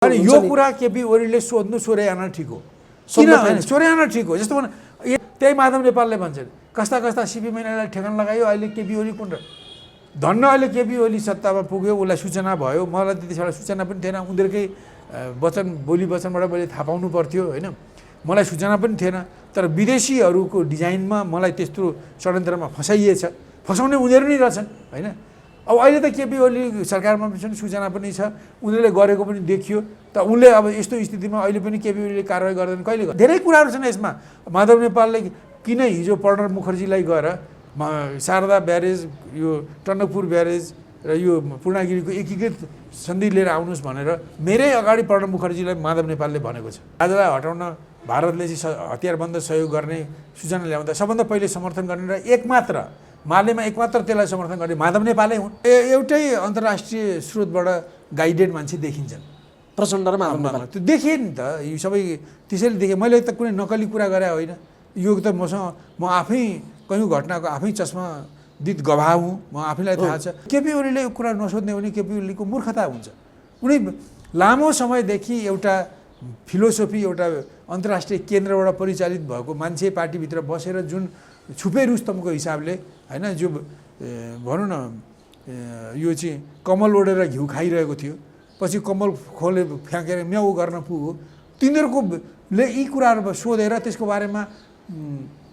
अनि यो कुरा केपी ओलीले सोरे आना ठिक हो किन हैन सोरे आना ठिक हो जस्तो त्यही माधव नेपालले भन्छन् कस्ता कस्ता सिपी मैनालाई ठेगान लगायो अहिले केपी ओली कुन धन्न अहिले केपी ओली सत्तामा पुग्यो उसलाई सूचना भयो मलाई त्यतिखेर सूचना पनि थिएन उनीहरुकै वचन बोली वचनबाट मैले थाहा पाउनु पर्थ्यो हैन मलाई सूचना पनि थिएन तर विदेशीहरुको डिजाइनमा मलाई त्यस्तो षड्यन्त्रमा फसाइएछ फसाउने उनीहरु नै रहेछन् हैन अब अहिले त केपी ओली सरकारमा पनि सूचना पनि छ उनीहरुले गरेको पनि देखियो त उनले अब यस्तो स्थितिमा अहिले पनि केपी ओलीले कारबाही गर्दैन कहिले धेरै कुराहरु छन् यसमा माधव नेपालले किन हिजो प्रणब मुखर्जीलाई गएर शारदा ब्यारेज यो टनकपुर ब्यारेज र यो पूर्णागिरीको एकीकृत सन्धि लिएर आउनुस् भनेर मेरै अगाडि प्रणब मुखर्जीलाई माधव नेपालले भनेको छ राजालाई हटाउन भारतले चाहिँ हतियारबन्द सहयोग गर्ने सूचना ल्याउँदा सबभन्दा पहिले समर्थन गर्ने र एकमात्र मालेमा एकमात्र त्यसलाई समर्थन गर्ने माधव नेपालै हुन् एउटै अन्तर्राष्ट्रिय स्रोतबाट गाइडेड मान्छे देखिन्छन् प्रचण्ड र माधव नेपाल त्यो देखे नि त यो सबै त्यसैले देखे मैले त कुनै नकली कुरा गरे होइन यो त म आफै कयौं घटनाको आफै चस्मा दित गवाह हुँ म आफैलाई थाहा छ केपी ओलीले यो कुरा नसोध्ने भने केपी ओलीको मूर्खता हुन्छ उनी लामो समयदेखि एउटा फिलोसोफी एउटा अन्तर्राष्ट्रिय केन्द्रबाट परिचालित भएको मान्छे पार्टीभित्र बसेर जुन छुपे रुस्तमको हिसाबले हैन जो भनौँ न यो चाहिँ कमल ओढेर घिउ खाइरहेको थियो पछि कमल खोले फ्याँकेर म्याउ गर्न पुग्यो तिनीहरुकोले यी कुराहरु सोधेर त्यसको बारेमा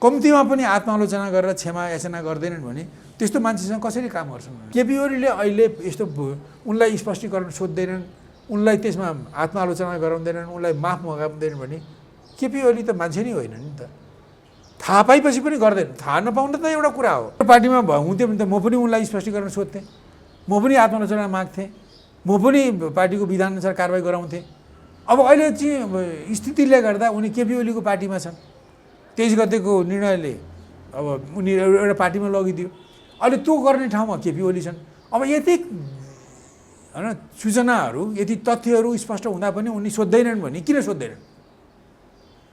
कम्तीमा पनि आत्मालोचना गरेर क्षमा याचना गर्दैनन् भने त्यस्तो मान्छेसँग कसरी काम गर्छन् केपी ओलीले अहिले यस्तो उनलाई स्पष्टीकरण सोध्दैनन् उनलाई त्यसमा आत्मालोचना गराउँदैनन् उनलाई माफ मगाउँदैनन् भने केपी ओली त मान्छे नै होइन नि त थाहा पाएपछि पनि गर्दैन थाहा नपाउन त एउटा कुरा हो पार्टीमा हुन्थ्यो भने त म पनि उनलाई स्पष्टीकरण सोध्थेँ म पनि आत्मालोचना माग्थेँ म पनि पार्टीको विधानअनुसार कारबाही गराउँथेँ अब अहिले चाहिँ स्थितिले गर्दा उनी केपी ओलीको पार्टीमा छन् 23 गतेको निर्णयले अब उनी एउटा पार्टीमा लगिदियो अहिले त्यो गर्ने ठाउँमा केपी ओली छन् अब यति हैन सूचनाहरू यति तथ्यहरू स्पष्ट हुँदा पनि उनी सोध्दैनन् भने किन सोध्दैनन्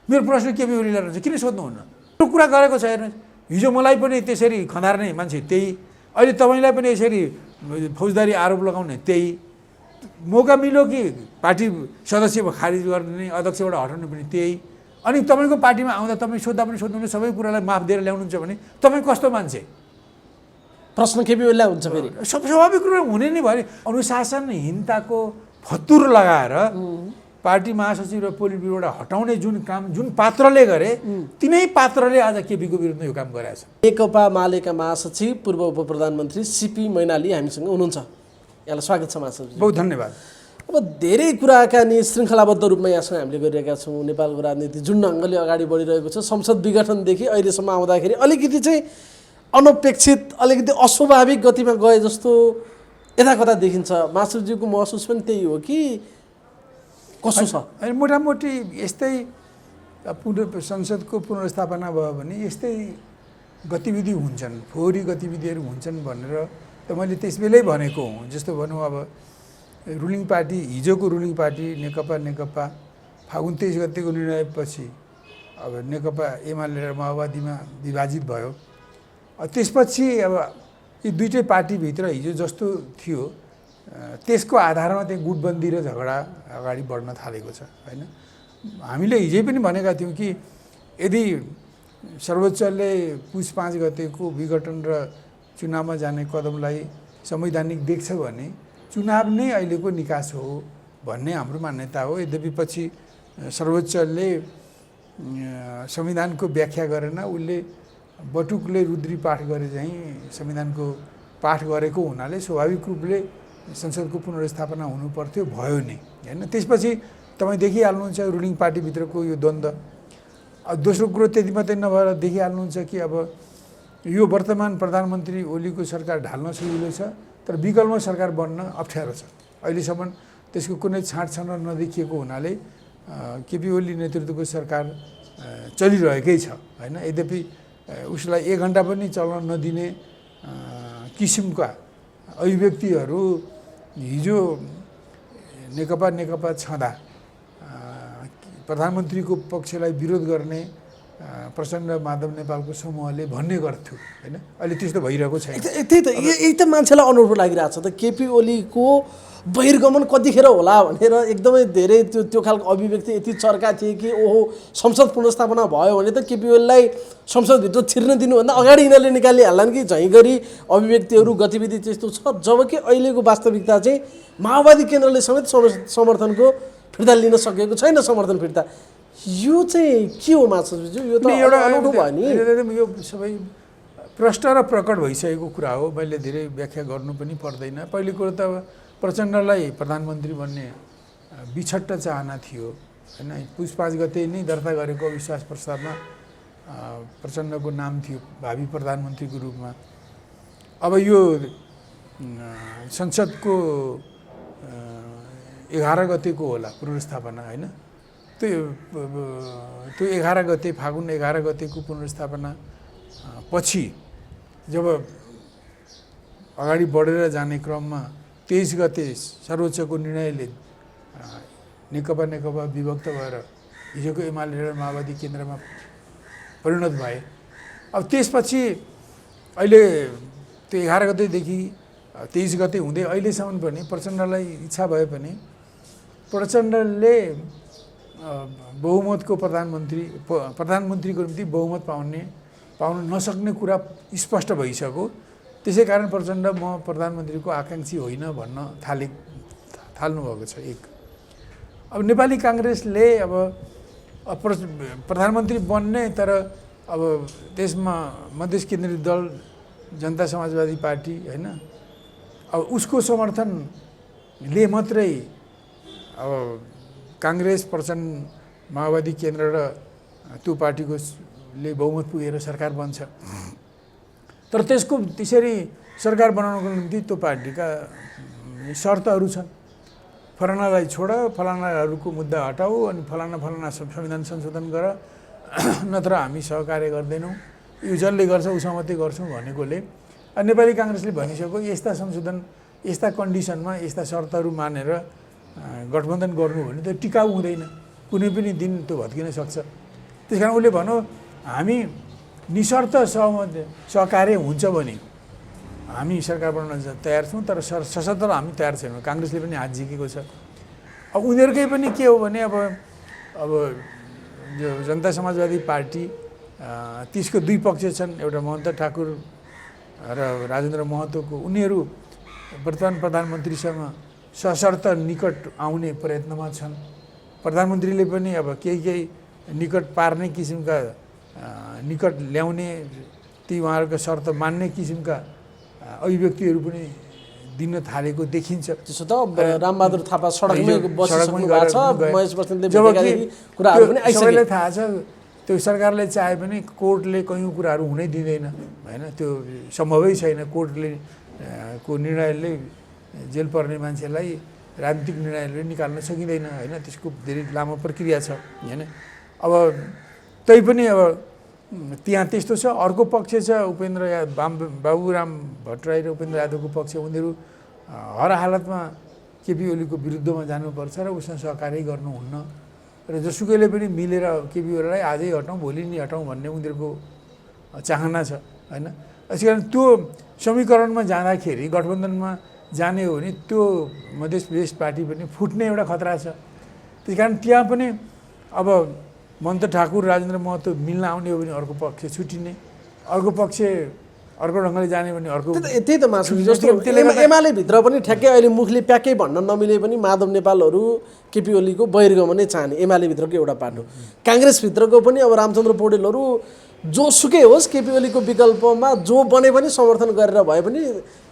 मेरो प्रश्न केपी ओलीलाई रहन्छ किन सोध्नुहुन्न त्यो कुरा गरेको छ हेर्नु हिजो मलाई पनि त्यसरी खनार्ने मान्छे त्यही अहिले तपाईलाई पनि यसरी फौजदारी आरोप लगाउने त्यही मौका मिल्यो कि पार्टी सदस्य खारिज गर्ने अध्यक्षबाट हटाउने पनि त्यही अनि तपाईको पार्टीमा आउँदा तपाई सोध्दा पनि सोध्नुहुन्छ सबै कुरालाई माफ दिएर ल्याउनुहुन्छ भने तपाई कस्तो मान्छे प्रश्न केपी ओलीलाई हुन्छ फेरि स्वाभाविक रूपमा हुने नै भयो अनुशासनहीनताको फतुर लगाएर पार्टी महासचिव र पोलिट ब्युरोबाट हटाउने जुन काम जुन पात्रले गरे तिनै पात्रले आज केपीको विरुद्धमा यो काम गरेछ नेकपा मालेका महासचिव पूर्व उपप्रधानमन्त्री सीपी मैनाली हामीसँग हुनुहुन्छ यहाँलाई स्वागत छ महासचिव बहुत धन्यवाद अब धेरै कुराका नि श्रृङ्खलाबद्ध रूपमा यहाँसँग हामीले गरिरहेका छौँ नेपालको राजनीति जुन ढङ्गले अगाडि बढिरहेको छ संसद विघटनदेखि अहिलेसम्म आउँदाखेरि अलिकति चाहिँ अनपेक्षित अलिकति अस्वाभाविक गतिमा गए जस्तो यताकता देखिन्छ महासचिवको महसुस पनि त्यही हो कि कसो छ अनि मोटामोटी यस्तै संसदको पुनर्स्थापना भयो भने यस्तै गतिविधि हुन्छन् फोहोरी गतिविधिहरू हुन्छन् भनेर त मैले त्यसबेलै भनेको हुँ जस्तो भनौँ अब रुलिङ पार्टी हिजोको रुलिङ पार्टी नेकपा फागुन 23 गतेको निर्णयपछि अब नेकपा एमाले र माओवादीमा विभाजित भयो त्यसपछि अब यी दुईटै पार्टीभित्र हिजो जस्तो थियो त्यसको आधारमा चाहिँ गुटबन्दी र झगडा अगाडि बढ्न थालेको छ हैन हामीले हिजै पनि भनेका थियौँ कि यदि सर्वोच्चले पुस 5 गतेको विघटन र चुनावमा जाने कदमलाई संवैधानिक देख्छ भने चुनाव नै अहिलेको निकास हो भन्ने हाम्रो मान्यता हो यद्यपि पछि सर्वोच्चले संविधानको व्याख्या गरेन उसले बटुकले रुद्री पाठ गरे चाहिँ संविधानको पाठ गरेको हुनाले स्वाभाविक रूपले संसदको पुनर्स्थापना हुनु पर्थ्यो भयो नि हैन त्यसपछि तपाई देखिहाल्नुहुन्छ रुलिङ पार्टीभित्रको यो द्वन्द्व दोस्रो कुरो त्यति मात्रै नभएर देखिहाल्नुहुन्छ कि अब यो वर्तमान प्रधानमन्त्री ओलीको सरकार ढाल्न सजिलो छ तर विकल्प सरकार बन्न अप्ठ्यारो छ अहिलेसम्म त्यसको कुनै छाँटछाँट नदेखिएको हुनाले केपी ओली नेतृत्वको सरकार चलिरहेकै छ हैन यद्यपि उसलाई 1 घण्टा पनि चल्न नदिने किसिमका अभिव्यक्तिहरू हिजो नेकपा छँदा प्रधानमन्त्रीको पक्षलाई विरोध गर्ने प्रचण्ड माधव नेपालको समूहले भन्ने गर्थ्यो हैन अहिले त्यस्तो भइरहेको छैन त्यही त यही त मान्छेलाई अनौठो लागिरहेछ त केपी ओलीको बहिर्गमन कतिखेर होला भनेर एकदमै धेरै त्यो खालको अभिव्यक्ति यति चर्का थिए कि ओहो संसद पुनर्स्थापना भयो भने त केपी ओलीलाई संसदभित्र छिर्न दिनुभन्दा अगाडि यिनीहरूले निकालिहाल्लान् कि झैँ गरी अभिव्यक्तिहरू गतिविधि त्यस्तो छ। जबकि अहिलेको वास्तविकता चाहिँ माओवादी केन्द्रले समेत समर्थनको फिर्ता लिन सकेको छैन। समर्थन फिर्ता यो चाहिँ के हो माछाज्यू? यो त एउटा अनौठो भयो नि। यो सबै प्रष्ट र प्रकट भइसकेको कुरा हो। मैले धेरै व्याख्या गर्नु पनि पर्दैन। पहिलो कुरो त प्रचण्डलाई प्रधानमन्त्री बन्ने बिछट्ट चाहना थियो हैन। पुस 5 गते नै दर्ता गरेको अविश्वास प्रस्तावमा प्रचण्डको नाम थियो भावी प्रधानमन्त्रीको रूपमा। अब यो संसदको 11 गतेको होला पुनर्स्थापना हैन। त्यो 11 गते फागुन 11 गतेको पुनर्स्थापना पछि जब अगाडि बढेर जाने क्रममा 23 गते सर्वोच्चको निर्णयले नेकपा विभक्त भएर हिजोको एमाले र माओवादी केन्द्रमा परिणत भए। अब त्यसपछि अहिले त्यो 11 गतेदेखि 23 गते हुँदै अहिलेसम्म पनि प्रचण्डलाई इच्छा भए पनि प्रचण्डले बहुमतको प्रधानमन्त्रीको निम्ति बहुमत पाउन नसक्ने कुरा स्पष्ट भइसक्यो। त्यसै कारण प्रचण्ड म प्रधानमन्त्रीको आकाङ्क्षी होइन भन्न थाल्नुभएको छ। एक अब नेपाली काङ्ग्रेसले अब प्रधानमन्त्री बन्ने तर अब त्यसमा मधेस केन्द्रित दल जनता समाजवादी पार्टी हैन अब उसको समर्थनले मात्रै अब काङ्ग्रेस प्रचण्ड माओवादी केन्द्र र त्यो पार्टीको ले बहुमत पुगेर सरकार बन्छ। तर त्यसको त्यसरी सरकार बनाउनको निम्ति त्यो पार्टीका शर्तहरू छन्। फलानालाई छोड, फलानाहरूको मुद्दा हटाऊ अनि फलाना संविधान संशोधन गर, नत्र हामी सहकार्य गर्दैनौँ, यो जसले गर्छ उसँग मात्रै गर्छौँ भनेकोले नेपाली काङ्ग्रेसले भनिसक्यो यस्ता संशोधन यस्ता कन्डिसनमा यस्ता शर्तहरू मानेर गठबन्धन गर्नु भने त टिकाउ हुँदैन, कुनै पनि दिन त्यो भत्किन सक्छ। त्यसकारण उसले भनौँ हामी निशर्त सहकार्य हुन्छ भने हामी सरकार बनाउन तयार छौँ, तर सशर्त हामी तयार छैनौँ। काङ्ग्रेसले पनि हात झिकेको छ। अब उनीहरूकै पनि के हो भने अब जो जनता समाजवादी पार्टी त्यसको दुई पक्ष छन्, एउटा महन्त ठाकुर र राजेन्द्र महतोको, उनीहरू वर्तमान प्रधानमन्त्रीसँग सशर्त निकट आउने प्रयत्नमा छन्। प्रधानमन्त्रीले पनि अब केही निकट पार्ने किसिमका निकट ल्याउने ती उहाँहरूको शर्त मान्ने किसिमका अभिव्यक्तिहरू पनि दिन थालेको देखिन्छ। त्यसो त रामबहादुर थापा सडकमै बसिसक्नु भएको छ, महेश बस्नेतले भनेका कुराहरू पनि आइसके। सबैलाई थाहा छ त्यो सरकारले चाहे पनि कोर्टले कयौँ कुराहरू हुनै दिँदैन हैन, त्यो सम्भवै छैन। कोर्टले को निर्णयले जेल पर्ने मान्छेलाई राजनीतिक निर्णयले निकाल्न सकिँदैन हैन, त्यसको धेरै लामो प्रक्रिया छ हैन। अब तैपनि अब त्यहाँ त्यस्तो छ। अर्को पक्ष छ उपेन्द्र बाबुराम भट्टराई र उपेन्द्र यादवको पक्ष, उनीहरू हर हालतमा केपी ओलीको विरुद्धमा जानुपर्छ र उसँग सहकार्य गर्नुहुन्न र जसुकैले पनि मिलेर केपी ओलीलाई आजै हटाउँ भोलि नि हटाउँ भन्ने उनीहरूको चाहना छ हैन। त्यसै कारण त्यो समीकरणमा जाँदाखेरि गठबन्धनमा जाने हो भने त्यो मधेस प्रदेश पार्टी पनि फुट्ने एउटा खतरा छ। त्यस कारण त्यहाँ पनि अब महन्त ठाकुर राजेन्द्र महतो मिल्न आउने हो भने अर्को पक्ष छुटिने, अर्को पक्ष अर्को ढङ्गले जाने भने अर्को। त्यही त मासु जस्तो एमाले भित्र पनि ठ्याक्कै अहिले मुखले प्याकै भन्न नमिले पनि माधव नेपालहरू केपी ओलीको बहिर्गमनै चाहने एमाले भित्रको एउटा पाटो। काङ्ग्रेसभित्रको पनि अब रामचन्द्र पौडेलहरू जोसुकै होस् केपी ओलीको विकल्पमा जो बने पनि समर्थन गरेर भए पनि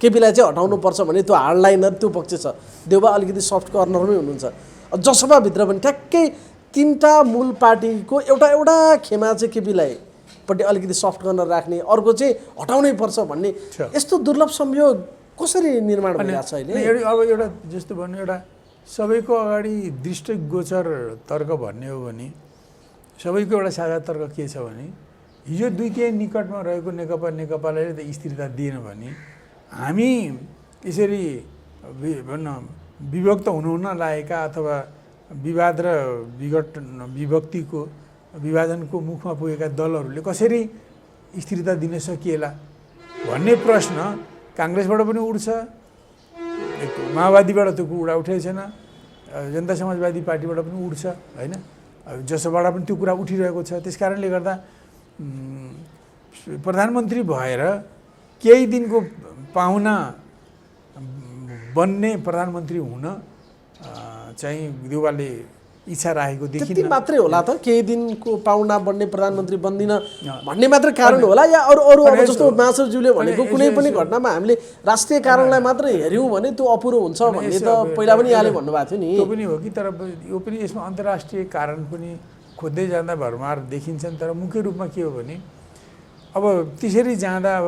केपीलाई चाहिँ हटाउनुपर्छ भने त्यो हार्डलाइनर त्यो पक्ष छ। देउबा अलिकति सफ्ट कर्नरमै हुनुहुन्छ। जसपाभित्र पनि ठ्याक्कै तीनटा मूल पार्टीको एउटा खेमा चाहिँ केपीलाई पट्टि अलिकति सफ्ट कर्नर राख्ने, अर्को चाहिँ हटाउनै पर्छ भन्ने यस्तो दुर्लभ संयोग कसरी निर्माण भइरहेको छ अहिले? अब एउटा जस्तो भन्नु एउटा सबैको अगाडि दृष्टिगोचर तर्क भन्ने हो भने सबैको एउटा साझा तर्क के छ भने हिजो दुईटै निकटमा रहेको नेकपाले त स्थिरता दिएन भने हामी यसरी भन्न विभक्त हुनुहुन लागेका अथवा विवाद र विभक्तिको विभाजनको मुखमा पुगेका दलहरूले कसरी स्थिरता दिन सकिएला भन्ने प्रश्न काङ्ग्रेसबाट पनि उठ्छ, माओवादीबाट त्यो कुरा उठेको छैन, जनता समाजवादी पार्टीबाट पनि उठ्छ होइन, जसबाट पनि त्यो कुरा उठिरहेको छ। त्यस कारणले गर्दा प्रधानमन्त्री भएर केही दिनको पाहुना बन्ने प्रधानमन्त्री हुन चाहिँ देउवाले इच्छा राखेको त्यति देखिन्न। मात्रै होला त, केही दिनको पाहुना बन्ने प्रधानमन्त्री बन्दिन भन्ने मात्रै कारण होला, या अरू अरू अब जस्तो मासुज्यूले भनेको कुनै पनि घटनामा हामीले राष्ट्रिय कारणलाई मात्रै हेऱ्यौँ भने त्यो अपुरो हुन्छ भन्ने त पहिला पनि यहाँले भन्नुभएको थियो नि। त्यो पनि हो कि, तर यो पनि यसमा अन्तर्राष्ट्रिय कारण पनि खोज्दै जाँदा भरमार देखिन्छन्। तर मुख्य रूपमा के हो भने अब त्यसरी जाँदा अब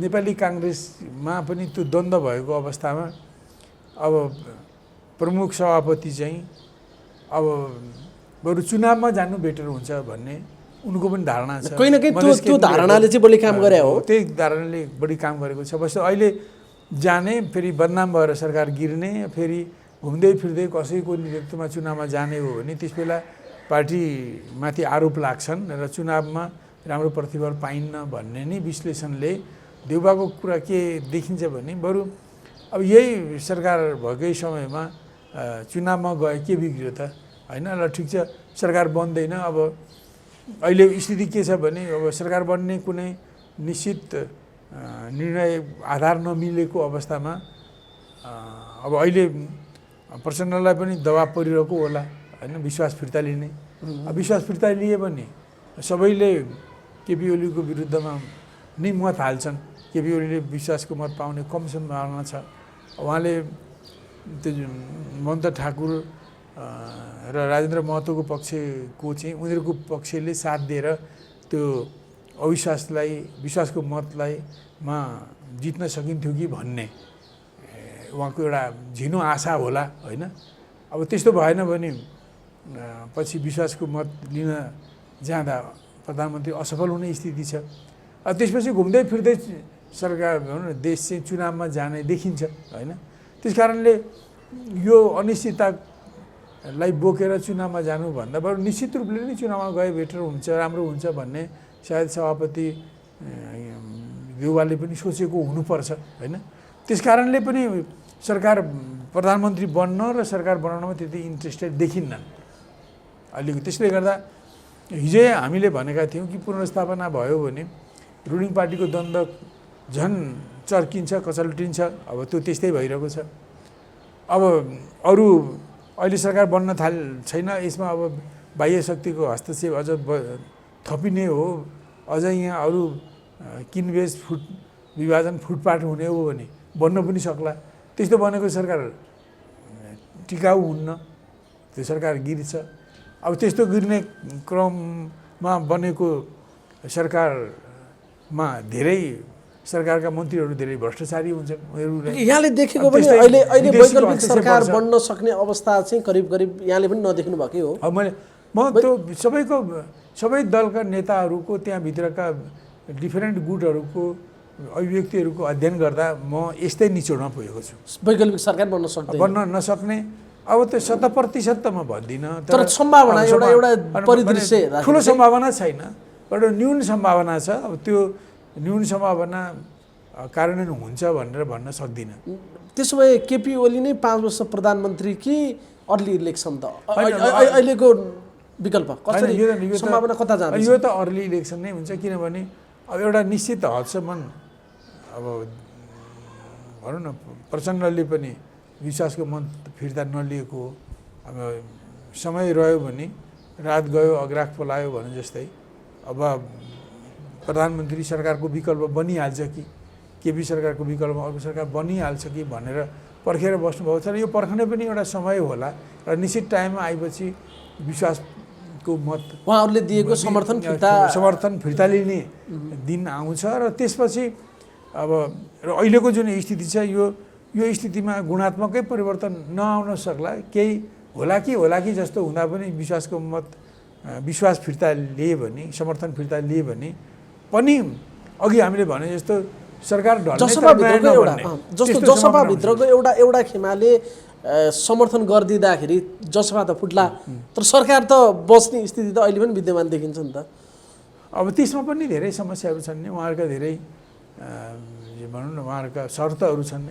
नेपाली काङ्ग्रेसमा पनि त्यो द्वन्द्व भएको अवस्थामा अब प्रमुख सभापति चाहिँ अब बरु चुनावमा जानु बेटर हुन्छ भन्ने उनको पनि धारणा छ। कोही न कोही त्यो धारणाले चाहिँ बढी काम गरे हो, त्यही धारणाले बढी काम गरेको छ। बस अहिले जाने फेरि बदनाम भएर सरकार गिर्ने, फेरि घुम्दै फिर्दै कसैको नेतृत्वमा चुनावमा जाने हो भने त्यस बेला पार्टीमाथि आरोप लाग्छन् र चुनावमा राम्रो प्रतिफल पाइन्न भन्ने नै विश्लेषणले देउबाको कुरा के देखिन्छ भने बरु अब यही सरकार भएकै समयमा चुनावमा गए के बिग्रियो त होइन। ल ठिक छ, सरकार बन्दैन। अब अहिले स्थिति के छ भने अब सरकार बन्ने कुनै निश्चित निर्णय आधार नमिलेको अवस्थामा अब अहिले प्रचण्डलाई पनि दबाब परिरहेको होला होइन, विश्वास फिर्ता लिने। विश्वास फिर्ता लिए भने सबैले केपी ओलीको विरुद्धमा नै मत हाल्छन्। केपी ओलीले विश्वासको मत पाउने कम सम्भावना छ। उहाँले त्यो मन्त ठाकुर र राजेन्द्र महतोको पक्षको चाहिँ उनीहरूको पक्षले साथ दिएर त्यो अविश्वासलाई विश्वासको मतलाईमा जित्न सकिन्थ्यो कि भन्ने उहाँको एउटा झिनो आशा होला होइन। अब त्यस्तो भएन भने पछि विश्वासको मत लिन जाँदा प्रधानमन्त्री असफल हुने स्थिति छ। त्यसपछि घुम्दै फिर्दै सरकार भनौँ न देश चाहिँ चुनावमा जाने देखिन्छ होइन। त्यस कारणले यो अनिश्चिततालाई बोकेर चुनावमा जानुभन्दा बरु निश्चित रूपले नै चुनावमा गए बेटर हुन्छ, राम्रो हुन्छ भन्ने सायद सभापति देउवाले पनि सोचेको हुनुपर्छ होइन। त्यस कारणले पनि सरकार प्रधानमन्त्री बन्न र सरकार बनाउनमा त्यति इन्ट्रेस्टेड देखिन्नन् अहिलेको। त्यसले गर्दा हिजै हामीले भनेका थियौँ कि पुनर्स्थापना भयो भने रुलिङ पार्टीको द्वन्द्व झन् चर्किन्छ, कचल्टिन्छ। अब त्यो त्यस्तै भइरहेको छ। अब अरू अहिले सरकार बन्न छैन, यसमा अब बाह्य शक्तिको हस्तक्षेप अझ थपिने हो, अझ यहाँ अरू किनबेच विभाजन फुटपाट हुने हो भने बन्न पनि सक्ला। त्यस्तो बनेको सरकार टिकाउ हुन्न, त्यो सरकार गिर्छ। अब त्यस्तो गिर्ने क्रममा बनेको सरकारमा धेरै सरकारका मन्त्रीहरू धेरै भ्रष्टाचारी हुन्छन्। यहाँले देखेको पनि अहिले वैकल्पिक सरकार बन्न सक्ने अवस्था चाहिँ करिब करिब यहाँले पनि नदेख्नु भएकै हो। अब म त्यो सबै दलका नेताहरूको त्यहाँभित्रका डिफरेन्ट गुटहरूको अभिव्यक्तिहरूको अध्ययन गर्दा म यस्तै निचोडमा पुगेको छु। वैकल्पिक सरकार बन्न नसक्ने अब त्यो 100% त म भन्दिनँ, तर सम्भावना एउटा परिदृश्य ठुलो सम्भावना छैन, एउटा न्यून सम्भावना छ। अब त्यो न्यून सम्भावना कार्यान्वयन हुन्छ भनेर भन्न सक्दिनँ। त्यसो भए केपी ओली नै 5 वर्ष प्रधानमन्त्री कि अर्ली इलेक्सन त अहिलेको विकल्प कसरी सम्भावना कता जान्छ? यो त अर्ली इलेक्सन नै हुन्छ, किनभने अब एउटा निश्चित हदसम्म अब भनौँ न प्रचण्डले पनि विश्वासको मत फिर्ता नलिएको हो। अब समय रह्यो भने रात गयो अग्राख पलायो भने जस्तै अब प्रधानमन्त्री सरकारको विकल्प बनिहाल्छ कि केपी सरकारको विकल्पमा अर्को सरकार बनिहाल्छ कि भनेर पर्खेर बस्नुभएको छ। र यो पर्खने पनि एउटा समय होला र निश्चित टाइममा आएपछि विश्वासको मत उहाँहरूले दिएको समर्थन फिर्ता लिने दिन आउँछ। र त्यसपछि अब र अहिलेको जुन स्थिति छ यो स्थितिमा गुणात्मकै परिवर्तन नआउन सक्ला, केही होला कि जस्तो हुँदा पनि विश्वासको मत विश्वास फिर्ता लिए भने समर्थन फिर्ता लिए भने पनि अघि हामीले भने जस्तो सरकार जसपाभित्रको एउटा खेमाले समर्थन गरिदिँदाखेरि जसपा त फुट्ला, तर सरकार त बस्ने स्थिति त अहिले पनि विद्यमान देखिन्छ नि त। अब त्यसमा पनि धेरै समस्याहरू छन् नि, उहाँहरूका धेरै भनौँ न उहाँहरूका शर्तहरू छन्।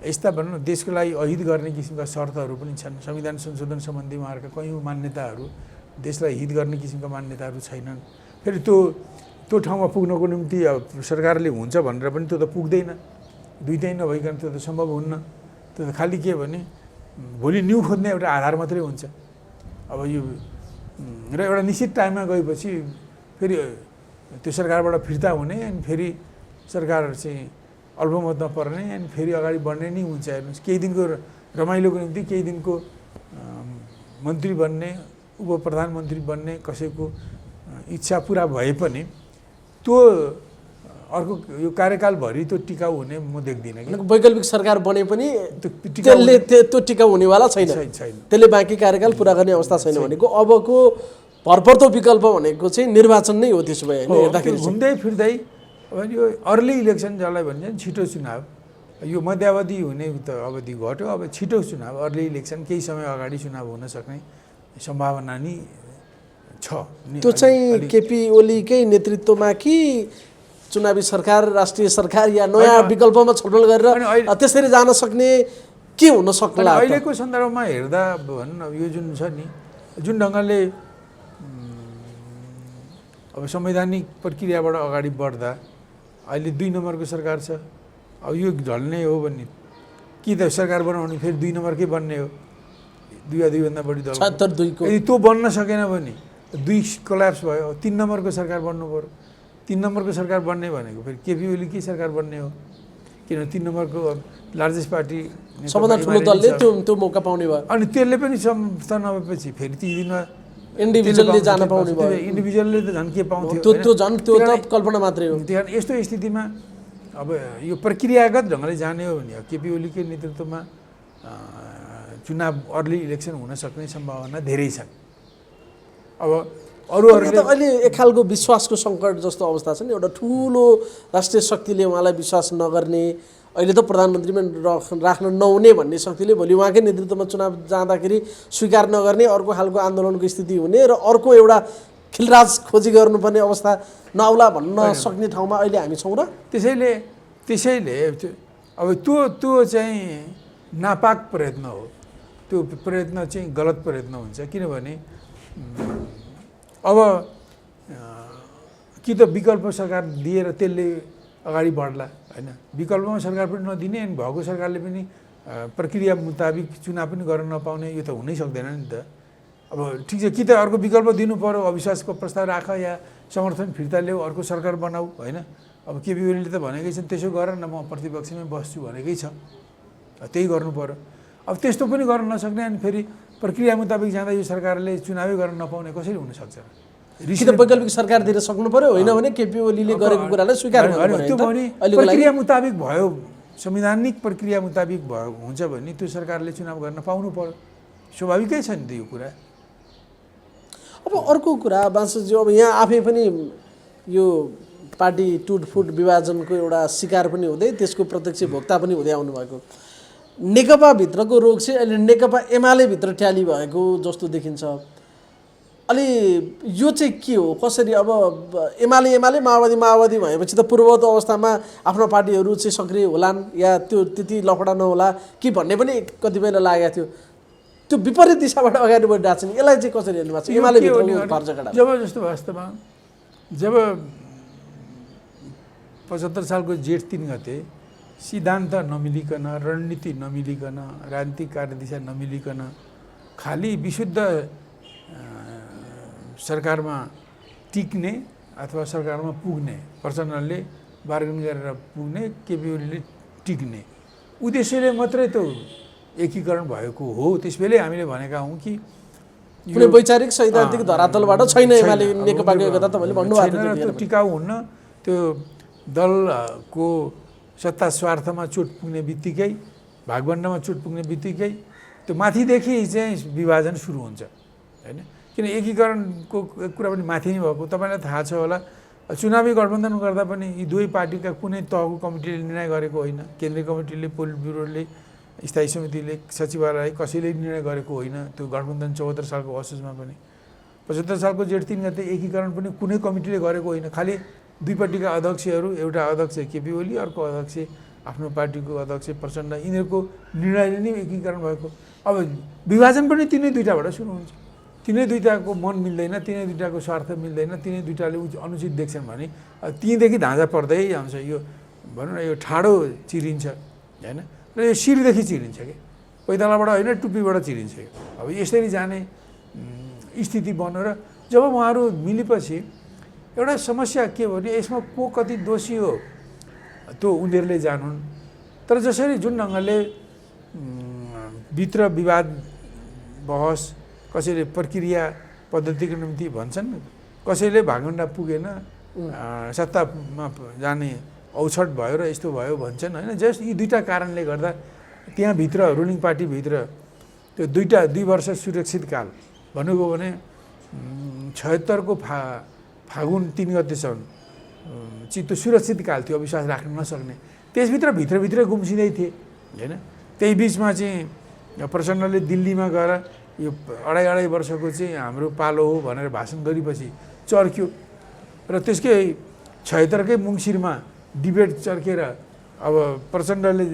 यस्ता भनौँ न देशको लागि अहित गर्ने किसिमका शर्तहरू पनि छन्। संविधान संशोधन सम्बन्धी उहाँहरूका कयौँ मान्यताहरू देशलाई हित गर्ने किसिमका मान्यताहरू छैनन्। फेरि त्यो ठाउँमा पुग्नको निम्ति अब सरकारले हुन्छ भनेर पनि त्यो त पुग्दैन, दुइटै नभइकन त्यो त सम्भव हुन्न। त्यो त खालि के भने भोलि न्यु खोज्ने एउटा आधार मात्रै हुन्छ। अब यो र एउटा निश्चित टाइममा गएपछि फेरि त्यो सरकारबाट फिर्ता हुने अनि फेरि सरकार चाहिँ अल्पमतमा पर्ने अनि फेरि अगाडि बढ्ने नै हुन्छ। हेर्नुहोस् केही दिनको रमाइलोको निम्ति केही दिनको मन्त्री बन्ने उप प्रधानमन्त्री बन्ने कसैको इच्छा पुरा भए पनि त्यो अर्को यो कार्यकालभरि त्यो टिकाउ हुने म देख्दिनँ कि। वैकल्पिक सरकार बने पनि त्यसले त्यो टिकाउ हुनेवाला छैन, त्यसले बाँकी कार्यकाल पुरा गर्ने अवस्था छैन भनेको अबको भरपर्दो विकल्प भनेको चाहिँ निर्वाचन नै हो। त्यसो भए हेर्दाखेरि घुम्दै फिर्दै अब यो अर्ली इलेक्सन जसलाई भन्छ छिटो चुनाव, यो मध्यावधि हुने त अवधि घट्यो, अब छिटो चुनाव अर्ली इलेक्सन केही समय अगाडि चुनाव हुन सक्ने सम्भावना नि छ। त्यो चाहिँ केपी ओलीकै नेतृत्वमा कि चुनावी सरकार राष्ट्रिय सरकार या नयाँ विकल्पमा छलफल गरेर त्यसरी जान सक्ने के हुन सक्ला? अहिलेको सन्दर्भमा हेर्दा भनौँ न यो जुन छ नि जुन ढङ्गले अब संवैधानिक प्रक्रियाबाट अगाडि बढ्दा अहिले 2 नम्बरको सरकार छ। अब यो ढल्ने हो भने कि त सरकार बनाउने फेरि 2 नम्बरकै बन्ने हो, 2 या 2 भन्दा बढी दल। 72 को यदि त्यो बन्न सकेन भने 2 कोल्याप्स भयो, 3 नम्बरको सरकार बन्नु पर्यो। 3 नम्बरको सरकार बन्ने भनेको फेरि केपी ओलीकै सरकार बन्ने हो, किनभने 3 नम्बरको लार्जेस्ट पार्टी सबभन्दा ठुलो दलले त्यो मौका पाउने भयो। अनि त्यसले पनि संस्था नभएपछि फेरि ती दिनमा इन्डिभिजुअलले जान पाउने भयो। इन्डिभिजुअलले त झन् के पाउँथ्यो, त्यो झन् त्यो त कल्पना मात्रै हो। त्यही कारण यस्तो स्थितिमा अब यो प्रक्रियागत ढङ्गले जाने हो भने केपी ओलीकै नेतृत्वमा चुनाव अर्ली इलेक्सन हुन सक्ने सम्भावना धेरै छन्। अब अरूहरूले त अहिले एक खालको विश्वासको सङ्कट जस्तो अवस्था छ नि, एउटा ठुलो राष्ट्रिय शक्तिले उहाँलाई विश्वास नगर्ने, अहिले त प्रधानमन्त्रीमा राख्न नहुने भन्ने शक्तिले भोलि उहाँकै नेतृत्वमा चुनाव जाँदाखेरि स्वीकार नगर्ने अर्को खालको आन्दोलनको स्थिति हुने र अर्को एउटा खिलराज खोजी गर्नुपर्ने अवस्था नआउला भन्न सक्ने ठाउँमा अहिले हामी छौँ र त्यसैले अब त्यो चाहिँ नापाक प्रयत्न हो। त्यो प्रयत्न चाहिँ गलत प्रयत्न हुन्छ, किनभने अब कि त विकल्प सरकार दिएर त्यसले अगाडि बढ्ला होइन, विकल्पमा सरकार पनि नदिने अनि भएको सरकारले पनि प्रक्रिया मुताबिक चुनाव पनि गर्न नपाउने, यो त हुनै सक्दैन नि त। अब ठिक छ कि त अर्को विकल्प दिनु पर्यो, अविश्वासको प्रस्ताव राख या समर्थन फिर्ता ल्याऊ, अर्को सरकार बनाऊ होइन। अब केपी ओलीले त भनेकै छन् त्यसो गर न, म प्रतिपक्षमै बस्छु भनेकै छ, त्यही गर्नु पर्यो। अब त्यस्तो पनि गर्न नसक्ने अनि फेरि प्रक्रिया मुताबिक जाँदा यो सरकारले चुनावै गर्न नपाउने कसरी हुनसक्छ? कि त वैकल्पिक सरकार दिएर सक्नु पर्यो, होइन भने केपी ओलीले गरेको कुरालाई स्वीकार गर्नु पर्यो। त्यो भने प्रक्रिया मुताबिक भयो, संवैधानिक प्रक्रिया मुताबिक भयो हुन्छ भने त्यो सरकारले चुनाव गर्न पाउनु पर्यो, स्वाभाविकै छ नि त यो कुरा। अब अर्को कुरा बाँसजी, अब यहाँ आफै पनि यो पार्टी टुटफुट विभाजनको एउटा शिकार पनि हुँदै त्यसको प्रत्यक्ष भोक्ता पनि हुँदै आउनुभएको नेकपाभित्रको रोग चाहिँ अहिले नेकपा एमाले भित्र ट्याली भएको जस्तो देखिन्छ। अलि यो चाहिँ के हो, कसरी अब एमाले माओवादी भएपछि त पूर्ववत अवस्थामा आफ्नो पार्टीहरू चाहिँ सक्रिय होलान् या त्यो त्यति लफडा नहोला कि भन्ने पनि कतिपयलाई लागेको थियो। त्यो विपरीत दिशाबाट अगाडि बढिरहेको छ नि, यसलाई चाहिँ कसरी हेर्नु भएको छ एमाले भित्रको घरजगडा? जब जस्तो वास्तवमा जब 75 सालको जेठ 3 गते सिद्धान्त नमिलिकन, रणनीति नमिलिकन, राजनीतिक कार्यदिशा नमिलिकन खालि विशुद्ध सरकारमा टिक्ने अथवा सरकारमा पुग्ने, प्रचण्डले बार्गेन गरेर पुग्ने, केपी ओलीले टिक्ने उद्देश्यले मात्रै त एकीकरण भएको हो। त्यसबेलै हामीले भनेका हौँ कि कुनै वैचारिक सैद्धान्तिक धरातलबाट छैन एमाले नेकपाको एकता तपाईँले भन्नुभएको थियो। त्यो टिकाउ हुन्न, त्यो दलको सत्ता स्वार्थमा चोट पुग्ने बित्तिकै, भागबण्डमा चोट पुग्ने बित्तिकै त्यो माथिदेखि चाहिँ विभाजन सुरु हुन्छ होइन। किन एकीकरणको कुरा पनि माथि नै भएको तपाईँलाई थाहा छ होला। चुनावी गठबन्धन गर्दा पनि यी दुवै पार्टीका कुनै तहको कमिटीले निर्णय गरेको होइन, केन्द्रीय कमिटीले, पोलिट ब्युरोले, स्थायी समितिले, सचिवालय कसैले निर्णय गरेको होइन। त्यो गठबन्धन 74 सालको असोजमा पनि 75 सालको जेठ 3 गते एकीकरण पनि कुनै कमिटीले गरेको होइन, खालि दुईपट्टिका अध्यक्षहरू, एउटा अध्यक्ष केपी ओली, अर्को अध्यक्ष आफ्नो पार्टीको अध्यक्ष प्रचण्ड यिनीहरूको निर्णयले नै एकीकरण भएको। अब विभाजन पनि तिनै दुईटाबाट सुरु हुन्छ। तिनै दुईटाको मन मिल्दैन, तिनै दुईटाको स्वार्थ मिल्दैन, तिनै दुईटाले अनुचित देख्छन् भने तीदेखि धाँजा पर्दै आउँछ। यो भनौँ न यो ठाडो चिरिन्छ होइन, र यो शिरदेखि चिरिन्छ कि पैतालाबाट होइन टुप्पीबाट चिरिन्छ। अब यसरी जाने स्थिति बन्यो र जब उहाँहरू मिलेपछि एउटा समस्या के हो भने यसमा को कति दोषी हो त्यो उनीहरूले जानुन्। तर जसरी जुन ढङ्गले भित्र विवाद बहस, कसैले प्रक्रिया पद्धतिको निम्ति भन्छन्, कसैले भागण्डा पुगेन, सत्तामा जाने औछट भयो र यस्तो भयो भन्छन् होइन। जस्ट यी दुईवटा कारणले गर्दा त्यहाँभित्र रुलिङ पार्टीभित्र त्यो 2 वर्ष सुरक्षित काल भन्नुको भने 76 को फागुन 3 गतेसम्म चित्त सुरक्षित काल थियो, अविश्वास राख्न नसक्ने। त्यसभित्र भित्रभित्रै गुम्सिँदै थिए होइन। त्यही बिचमा चाहिँ प्रचण्डले दिल्लीमा गएर यो 2.5 वर्षको चाहिँ हाम्रो पालो हो भनेर भाषण गरेपछि चर्क्यो र त्यसकै 76 मुङ्सिरमा डिबेट चर्केर अब प्रचण्डले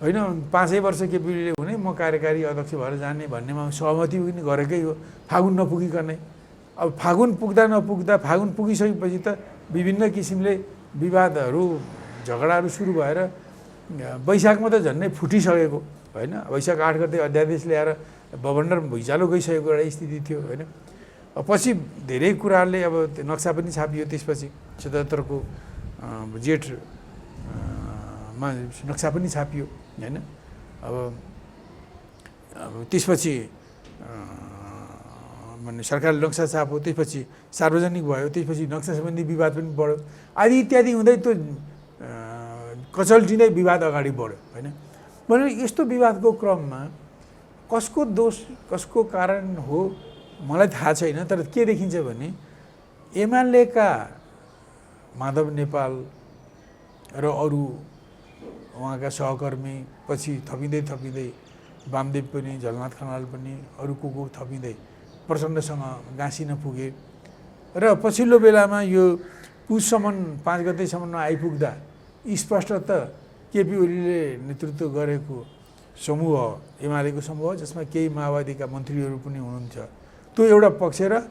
होइन 5 वर्ष केपीले हुने म कार्यकारी अध्यक्ष भएर जाने भन्नेमा सहमति पनि गरेकै हो फागुन नपुगिकनै। अब फागुन पुग्दा नपुग्दा फागुन पुगिसकेपछि त विभिन्न किसिमले विवादहरू झगडाहरू सुरु भएर वैशाखमा त झन्डै फुटिसकेको होइन। वैशाख 8 गते अध्यादेश ल्याएर बबन्डर भुइँचालो गइसकेको एउटा स्थिति थियो होइन। पछि धेरै कुराहरूले अब नक्सा पनि छापियो। त्यसपछि 77 को जेठमा नक्सा पनि छापियो होइन। अब त्यसपछि माने सरकारले नक्सा छाप्यो, त्यसपछि सार्वजनिक भयो, त्यसपछि नक्सा सम्बन्धी विवाद पनि बढ्यो आदि इत्यादि हुँदै त्यो कचल्टिँदै विवाद अगाडि बढ्यो होइन। भने यस्तो विवादको क्रममा कसको दोष कसको कारण हो मलाई थाहा छैन, तर के देखिन्छ भने एमालेका माधव नेपाल र अरू उहाँका सहकर्मी, पछि थपिँदै वामदेव पनि, झलनाथ खनाल पनि, अरू को थपिँदै प्रचण्डसँग गाँसिन पुगे र पछिल्लो बेलामा यो पुससम्म 5 गतेसम्म आइपुग्दा स्पष्ट त केपी ओलीले नेतृत्व गरेको समूह एमालेको समूह जसमा केही माओवादीका मन्त्रीहरू पनि हुनुहुन्छ त्यो एउटा पक्ष र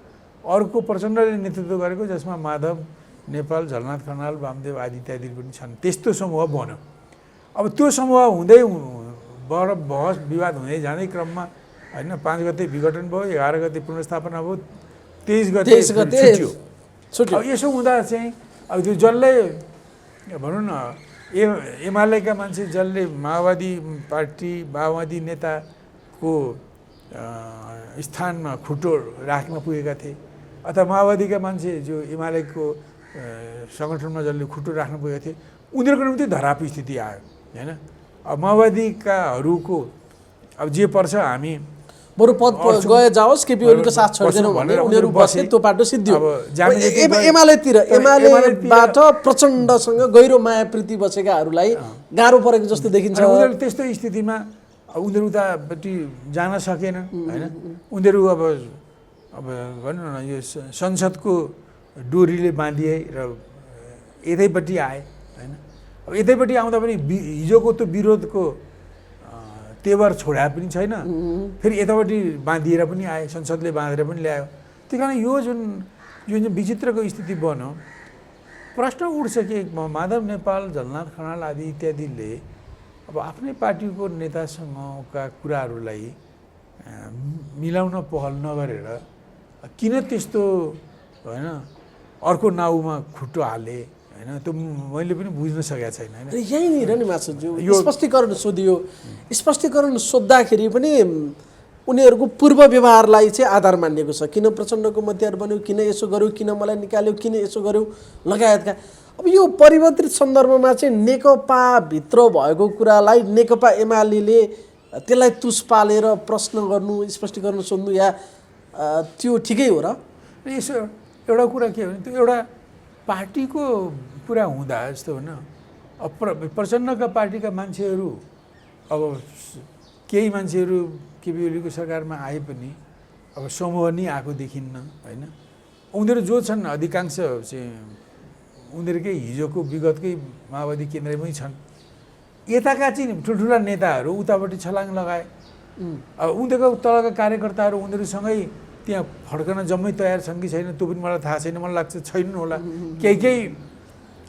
अर्को प्रचण्डले नेतृत्व गरेको जसमा माधव नेपाल, झलनाथ खनाल, वामदेव आदि इत्यादि पनि छन्, त्यस्तो समूह बन्यो। अब त्यो समूह हुँदै बहस विवाद हुँदै जाने क्रममा होइन 5 गते विघटन भयो, 11 गते पुनर्स्थापना भयो, 23 गते छुट्यो। अब यसो हुँदा चाहिँ अब त्यो जसले भनौँ न एमालेका मान्छे जसले माओवादी पार्टी माओवादी नेताको स्थानमा खुट्टो राख्न पुगेका थिए अथवा माओवादीका मान्छे जो एमालेको सङ्गठनमा जसले खुट्टो राख्न पुगेका थिए उनीहरूको निम्ति धराप स्थिति आयो होइन। अब माओवादीकाहरूको अब जे पर्छ हामी बरु पद गए जाओस् केपी ओलीको साथ छोड्दैनौँ भने उनीहरू बसे त्यो पाटो सिद्धियो। एमालेबाट प्रचण्डसँग गहिरो माया प्रीति बसेकाहरूलाई गाह्रो परेको जस्तो देखिन्छ। उनीहरू त्यस्तो स्थितिमा उनीहरू उतापट्टि जान सकेन होइन। उनीहरू अब भनौँ न यो संसदको डोरीले बाँधिए र यतैपट्टि आए होइन। अब यतैपट्टि आउँदा पनि हिजोको त्यो विरोधको तेवर छोडा पनि छैन, फेरि यतापट्टि बाँधिएर पनि आए, संसदले बाँधेर पनि ल्यायो। त्यही कारण यो जुन विचित्रको स्थिति बन्यो, प्रश्न उठ्छ कि माधव नेपाल, झलनाथ खनाल आदि इत्यादिले अब आफ्नै पार्टीको नेतासँगका कुराहरूलाई मिलाउन पहल नगरेर किन त्यस्तो होइन अर्को नाउमा खुट्टो हाले होइन, त्यो मैले पनि बुझ्न सकेको छैन होइन। यहीँनिर नि मासुज्यू स्पष्टीकरण सोधियो। स्पष्टीकरण सोद्धाखेरि पनि उनीहरूको पूर्व व्यवहारलाई चाहिँ आधार मानिएको छ। किन प्रचण्डको मध्यहार बन्यो, किन यसो गर्यो, किन मलाई निकाल्यो, किन यसो गर्यो लगायतका। अब यो परिवर्तित सन्दर्भमा चाहिँ नेकपाभित्र भएको कुरालाई नेकपा एमाले त्यसलाई तुस पालेर प्रश्न गर्नु, स्पष्टीकरण सोध्नु या त्यो ठिकै हो र? यसो एउटा कुरा के हो भने त्यो एउटा पार्टीको कुरा हुँदा जस्तो होइन। अब प्रचण्डका पार्टीका मान्छेहरू अब केही मान्छेहरू केपी ओलीको सरकारमा आए पनि अब समूह नै आएको देखिन्न होइन। उनीहरू जो छन् अधिकांश चाहिँ उनीहरूकै हिजोको विगतकै माओवादी केन्द्रमै छन् यताका चाहिँ ठुल्ठुला नेताहरू उतापट्टि छलाङ लगाए। अब उनीहरूको तलका कार्यकर्ताहरू उनीहरूसँगै त्यहाँ फड्कन जम्मै तयार छन् कि छैन त्यो पनि मलाई थाहा छैन, मलाई लाग्छ छैनन् होला। केही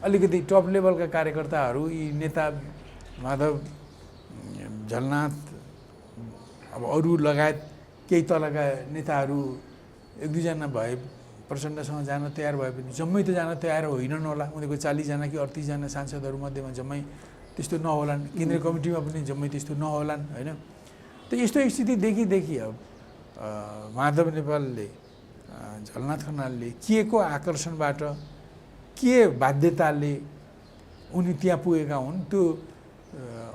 अलिकति टप लेभलका कार्यकर्ताहरू यी नेता माधव झलनाथ अब अरू लगायत केही तलका नेताहरू एक दुईजना भए प्रचण्डसँग जान तयार भए पनि जम्मै त जान तयार होइनन् होला। उनीहरूको 40जना कि 38जना सांसदहरूमध्येमा जम्मै त्यस्तो नहोलान्, केन्द्रीय कमिटीमा पनि जम्मै त्यस्तो नहोलान् होइन। त यस्तो स्थिति देखि अब माधव नेपालले झलनाथ खनालले के को आकर्षणबाट के बाध्यताले उनी त्यहाँ पुगेका हुन् त्यो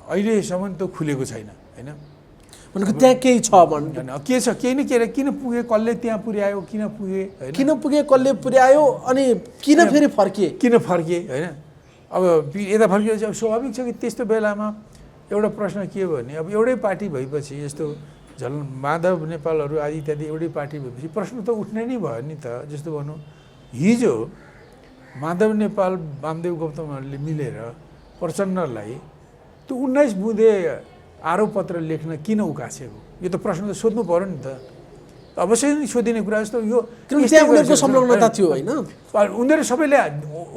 अहिलेसम्म त खुलेको छैन होइन। भनेको त्यहाँ केही छ भन्नु के छ केही न के किन पुगे, कसले त्यहाँ पुर्यायो, किन पुगे, किन पुगे, कसले पुर्यायो अनि किन फेरि फर्किए होइन। अब यता फर्किएपछि अब स्वाभाविक छ कि त्यस्तो बेलामा एउटा प्रश्न के हो भने अब एउटै पार्टी भएपछि यस्तो माधव नेपालहरू आदि इत्यादि एउटै पार्टी भएपछि प्रश्न त उठ्ने नै भयो नि त। जस्तो भनौँ हिजो माधव नेपाल वामदेव गौतमहरूले मिलेर प्रचण्डलाई त्यो 19 बुँदे आरोप पत्र लेख्न किन उकासेको, यो त प्रश्न त सोध्नु पर्यो नि त। अवश्य नै सोधिने कुरा जस्तो यो उनीहरूको संलग्नता थियो होइन। उनीहरू सबैले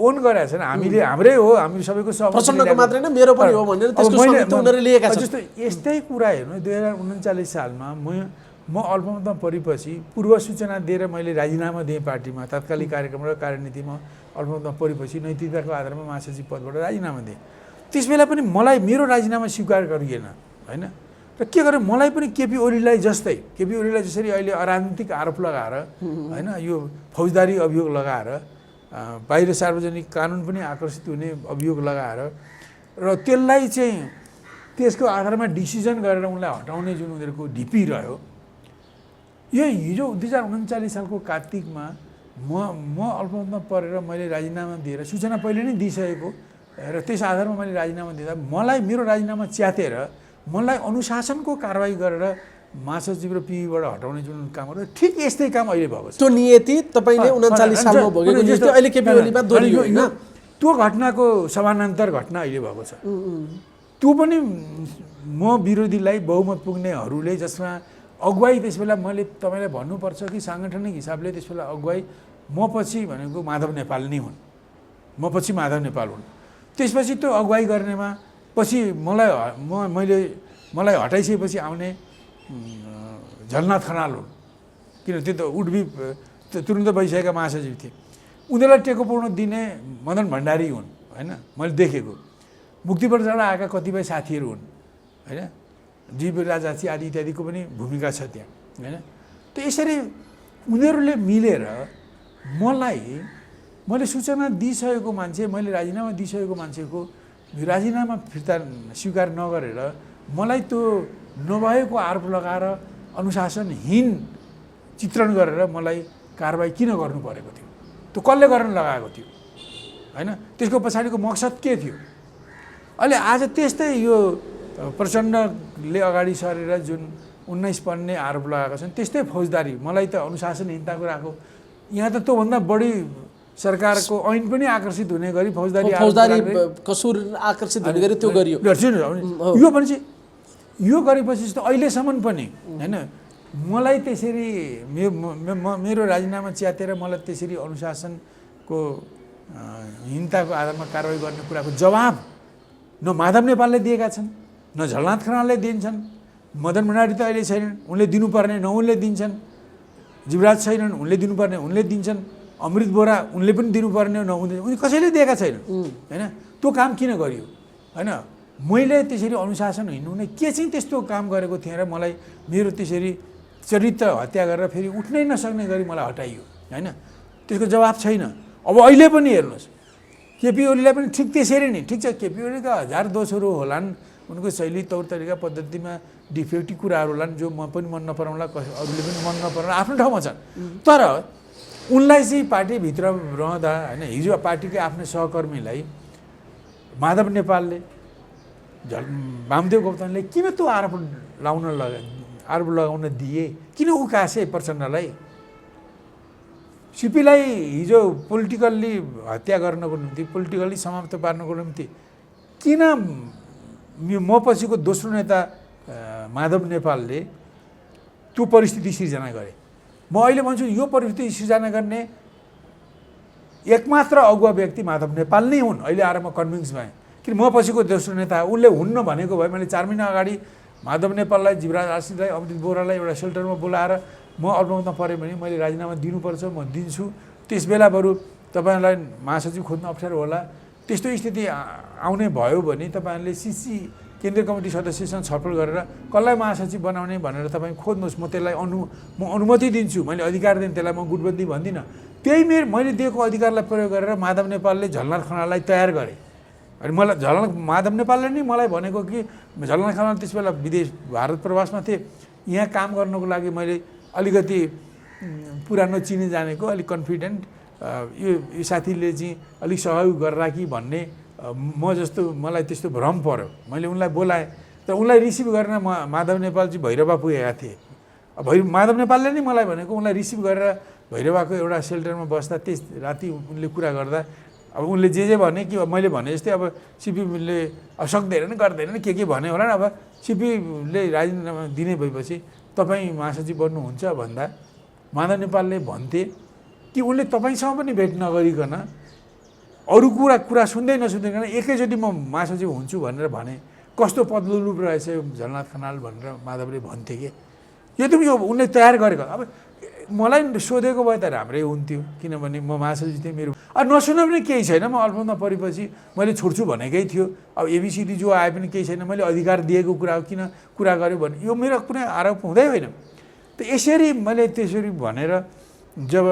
ओन गरेका छन्, हामीले हाम्रै हो, हामी सबैको प्रचण्डको मात्रै होइन मेरो पनि हो भनेर त्यसको संयुक्त उनीहरूले लिएका छन्। जस्तो यस्तै कुरा हेर्नु 2039 सालमा म अल्पमतमा परेपछि पूर्व सूचना दिएर मैले राजीनामा दिएँ पार्टीमा, तात्कालिक कार्यक्रम र कार्यनीतिमा अल्पमतमा परेपछि नैतिकताको आधारमा महासचिव पदबाट राजीनामा दिएँ। त्यसबेला पनि मलाई मेरो राजीनामा स्वीकार गरिएन होइन। र के गरेँ मलाई पनि केपी ओलीलाई जस्तै जसरी अहिले अराजनीतिक आरोप लगाएर होइन यो फौजदारी अभियोग लगाएर बाहिर सार्वजनिक कानुन पनि आकर्षित हुने अभियोग लगाएर र त्यसलाई चाहिँ त्यसको आधारमा डिसिजन गरेर उनलाई हटाउने जुन उनीहरूको ढिपी रह्यो, यो हिजो 2039 सालको कार्तिकमा म अल्पमतमा परेर मैले राजीनामा दिएर सूचना पहिले नै दिइसकेको र त्यस आधारमा मैले राजीनामा दिँदा मलाई मेरो राजीनामा च्यातेर मलाई अनुशासनको कारवाही गरेर महासचिव र पिबीबाट हटाउने जुन काम गर्यो ठिक यस्तै काम अहिले भएको छ। त्यो नियति तपाईँले 39 सालमा भोगेको नियति अहिले केपी ओलीमा दोहोरियो होइन। त्यो घटनाको समानान्तर घटना अहिले भएको छ। त्यो पनि म विरोधीलाई बहुमत पुग्नेहरूले जसमा अगुवाई त्यसबेला मैले तपाईँलाई भन्नुपर्छ कि साङ्गठनिक हिसाबले त्यसबेला अगुवाई म पछि भनेको माधव नेपाल नै हुन्, म पछि माधव नेपाल हुन्। त्यसपछि त्यो अगुवाई गर्नेमा पछि मलाई हटाइसकेपछि आउने झलनाथ खनाल हुन्, किन त्यो त उडबी तुरुन्त भइसकेका महासचिव थिए। उनीहरूलाई टेकोपूर्ण दिने मदन भण्डारी हुन् होइन, मैले देखेको। मुक्तिपथबाट आएका कतिपय साथीहरू हुन् होइन, जीव राजाची आदि इत्यादिको पनि भूमिका छ त्यहाँ होइन। त यसरी उनीहरूले मिलेर मैले सूचना दिइसकेको मान्छे, मैले राजीनामा दिइसकेको मान्छेको राजीनामा फिर्ता स्वीकार नगरेर मलाई त्यो नभएको आरोप लगाएर अनुशासनहीन चित्रण गरेर मलाई कारवाही किन गर्नु परेको थियो, त्यो कसले गर्न लगाएको थियो होइन। त्यसको पछाडिको मकसद के थियो। अहिले आज त्यस्तै यो प्रचण्डले अगाडि सरेर जुन 19 पन्ने आरोप लगाएका छन् त्यस्तै फौजदारी, मलाई त अनुशासनहीनताको राखेको यहाँ त त्योभन्दा बढी सरकारको ऐन पनि आकर्षित हुने गरी फौजदारी कसुर आकर्षित हुने गरी त्यो गरियो। यो भनेपछि यो गरेपछि त अहिलेसम्म पनि होइन मलाई त्यसरी मेरो राजीनामा च्यातेर मलाई त्यसरी अनुशासनको हीनताको आधारमा कारवाही गर्ने कुराको जवाब न माधव नेपालले दिएका छन्, न झलनाथ खनालले दिन्छन्, मदन भण्डारी त अहिले छैनन् उनले दिनुपर्ने न उनले दिन्छन्, जीवराज छैनन् उनले दिनुपर्ने उनले दिन्छन्, अमृत बोरा उनले पनि दिनुपर्ने न उनी कसैले दिएका छैनन् होइन। त्यो काम किन गरियो होइन। मैले त्यसरी अनुशासनहीन हुने के चाहिँ त्यस्तो काम गरेको थिएँ र मलाई मेरो त्यसरी चरित्र हत्या गरेर फेरि उठ्नै नसक्ने गरी मलाई हटाइयो होइन। त्यसको जवाब छैन। अब अहिले पनि हेर्नुहोस् केपी ओलीलाई पनि ठिक त्यसरी नै ठिक छ, केपी ओलीका 1000 दोषहरू होलान्, उनको शैली तौर तरिका पद्धतिमा डिफेक्टिभ कुराहरू होलान् जो म पनि मन नपराउला, अरूले पनि मन नपराउला, आफ्नो ठाउँमा छन्। तर उनलाई चाहिँ पार्टीभित्र रहँदा होइन हिजो पार्टीकै आफ्नो सहकर्मीलाई माधव नेपालले वामदेव गौतमले किन त्यो आरोप लगाउन दिए, किन उकासे प्रचण्डलाई। सिपीलाई हिजो पोलिटिकल्ली हत्या गर्नको निम्ति, पोलिटिकल्ली समाप्त पार्नको निम्ति किन म पछिको दोस्रो नेता माधव नेपालले त्यो परिस्थिति सिर्जना गरे। म अहिले भन्छु यो परिस्थिति सिर्जना गर्ने एकमात्र अगुवा व्यक्ति माधव नेपाल नै हुन्। अहिले आएर म कन्भिन्स भएँ किन म पछिको दोस्रो नेता उनले हुन्न भनेको भए मैले 4 महिना अगाडि माधव नेपाललाई, जीवराज आशिषलाई, अमृत बोहरालाई एउटा सेल्टरमा बोलाएर म अल्पमतमा परेँ भने मैले राजीनामा दिनुपर्छ, म दिन्छु। त्यस बेला बरु तपाईँहरूलाई महासचिव खोज्न अप्ठ्यारो होला। त्यस्तो स्थिति आउने भयो भने तपाईँहरूले सिसी केन्द्रीय कमिटी सदस्यसँग छलफल गरेर कसलाई महासचिव बनाउने भनेर तपाईँ खोज्नुहोस्। म त्यसलाई म अनुमति दिन्छु, मैले अधिकार दिएँ, त्यसलाई म गुटबन्दी भन्दिनँ। त्यही मैले दिएको अधिकारलाई प्रयोग गरेर माधव नेपालले झलनाथ खनाललाई तयार गरे। अनि मलाई माधव नेपालले नै मलाई भनेको कि झलनाथ खनाल त्यस बेला विदेश भारत प्रवासमा थिए, यहाँ काम गर्नको लागि मैले अलिकति पुरानो चिने जानेको अलिक कन्फिडेन्ट यो साथीले चाहिँ अलिक सहयोग गर्ला कि भन्ने म जस्तो मलाई त्यस्तो भ्रम पर्यो। मैले उनलाई बोलाएँ तर उनलाई रिसिभ गरेर माधव नेपाल चाहिँ भैरवा पुगेका थिए। माधव नेपालले नै मलाई भनेको उनलाई रिसिभ गरेर भैरवाको एउटा सेल्टरमा बस्दा त्यस राति उनले कुरा गर्दा अब उनले जे भने कि मैले भने जस्तै अब सिपीले सक्दैन गर्दैन के भने होला नि। अब सिपीले राजीनामा दिने भएपछि तपाईँ महासचिव बन्नुहुन्छ भन्दा माधव नेपालले भन्थे कि उनले तपाईँसँग पनि भेट नगरिकन अरू कुरा सुन्दै नसुन्दैकन एकैचोटि म महासचिव हुन्छु भनेर भने कस्तो पत्लो रूप रहेछ यो झलनाथ खनाल भनेर माधवले भन्थे कि यो त यो उनले तयार गरेको। अब मलाई सोधेको भए त राम्रै हुन्थ्यो किनभने म महासचिव थिएँ, मेरो नसुन पनि केही छैन। म अल्पमतमा परेपछि मैले छोड्छु भनेकै थियो। अब एबिसिडी जो आए पनि केही छैन, मैले अधिकार दिएको कुरा हो, किन कुरा गर्यो भने यो मेरो कुनै आरोप हुँदै होइन। त यसरी मैले त्यसरी भनेर जब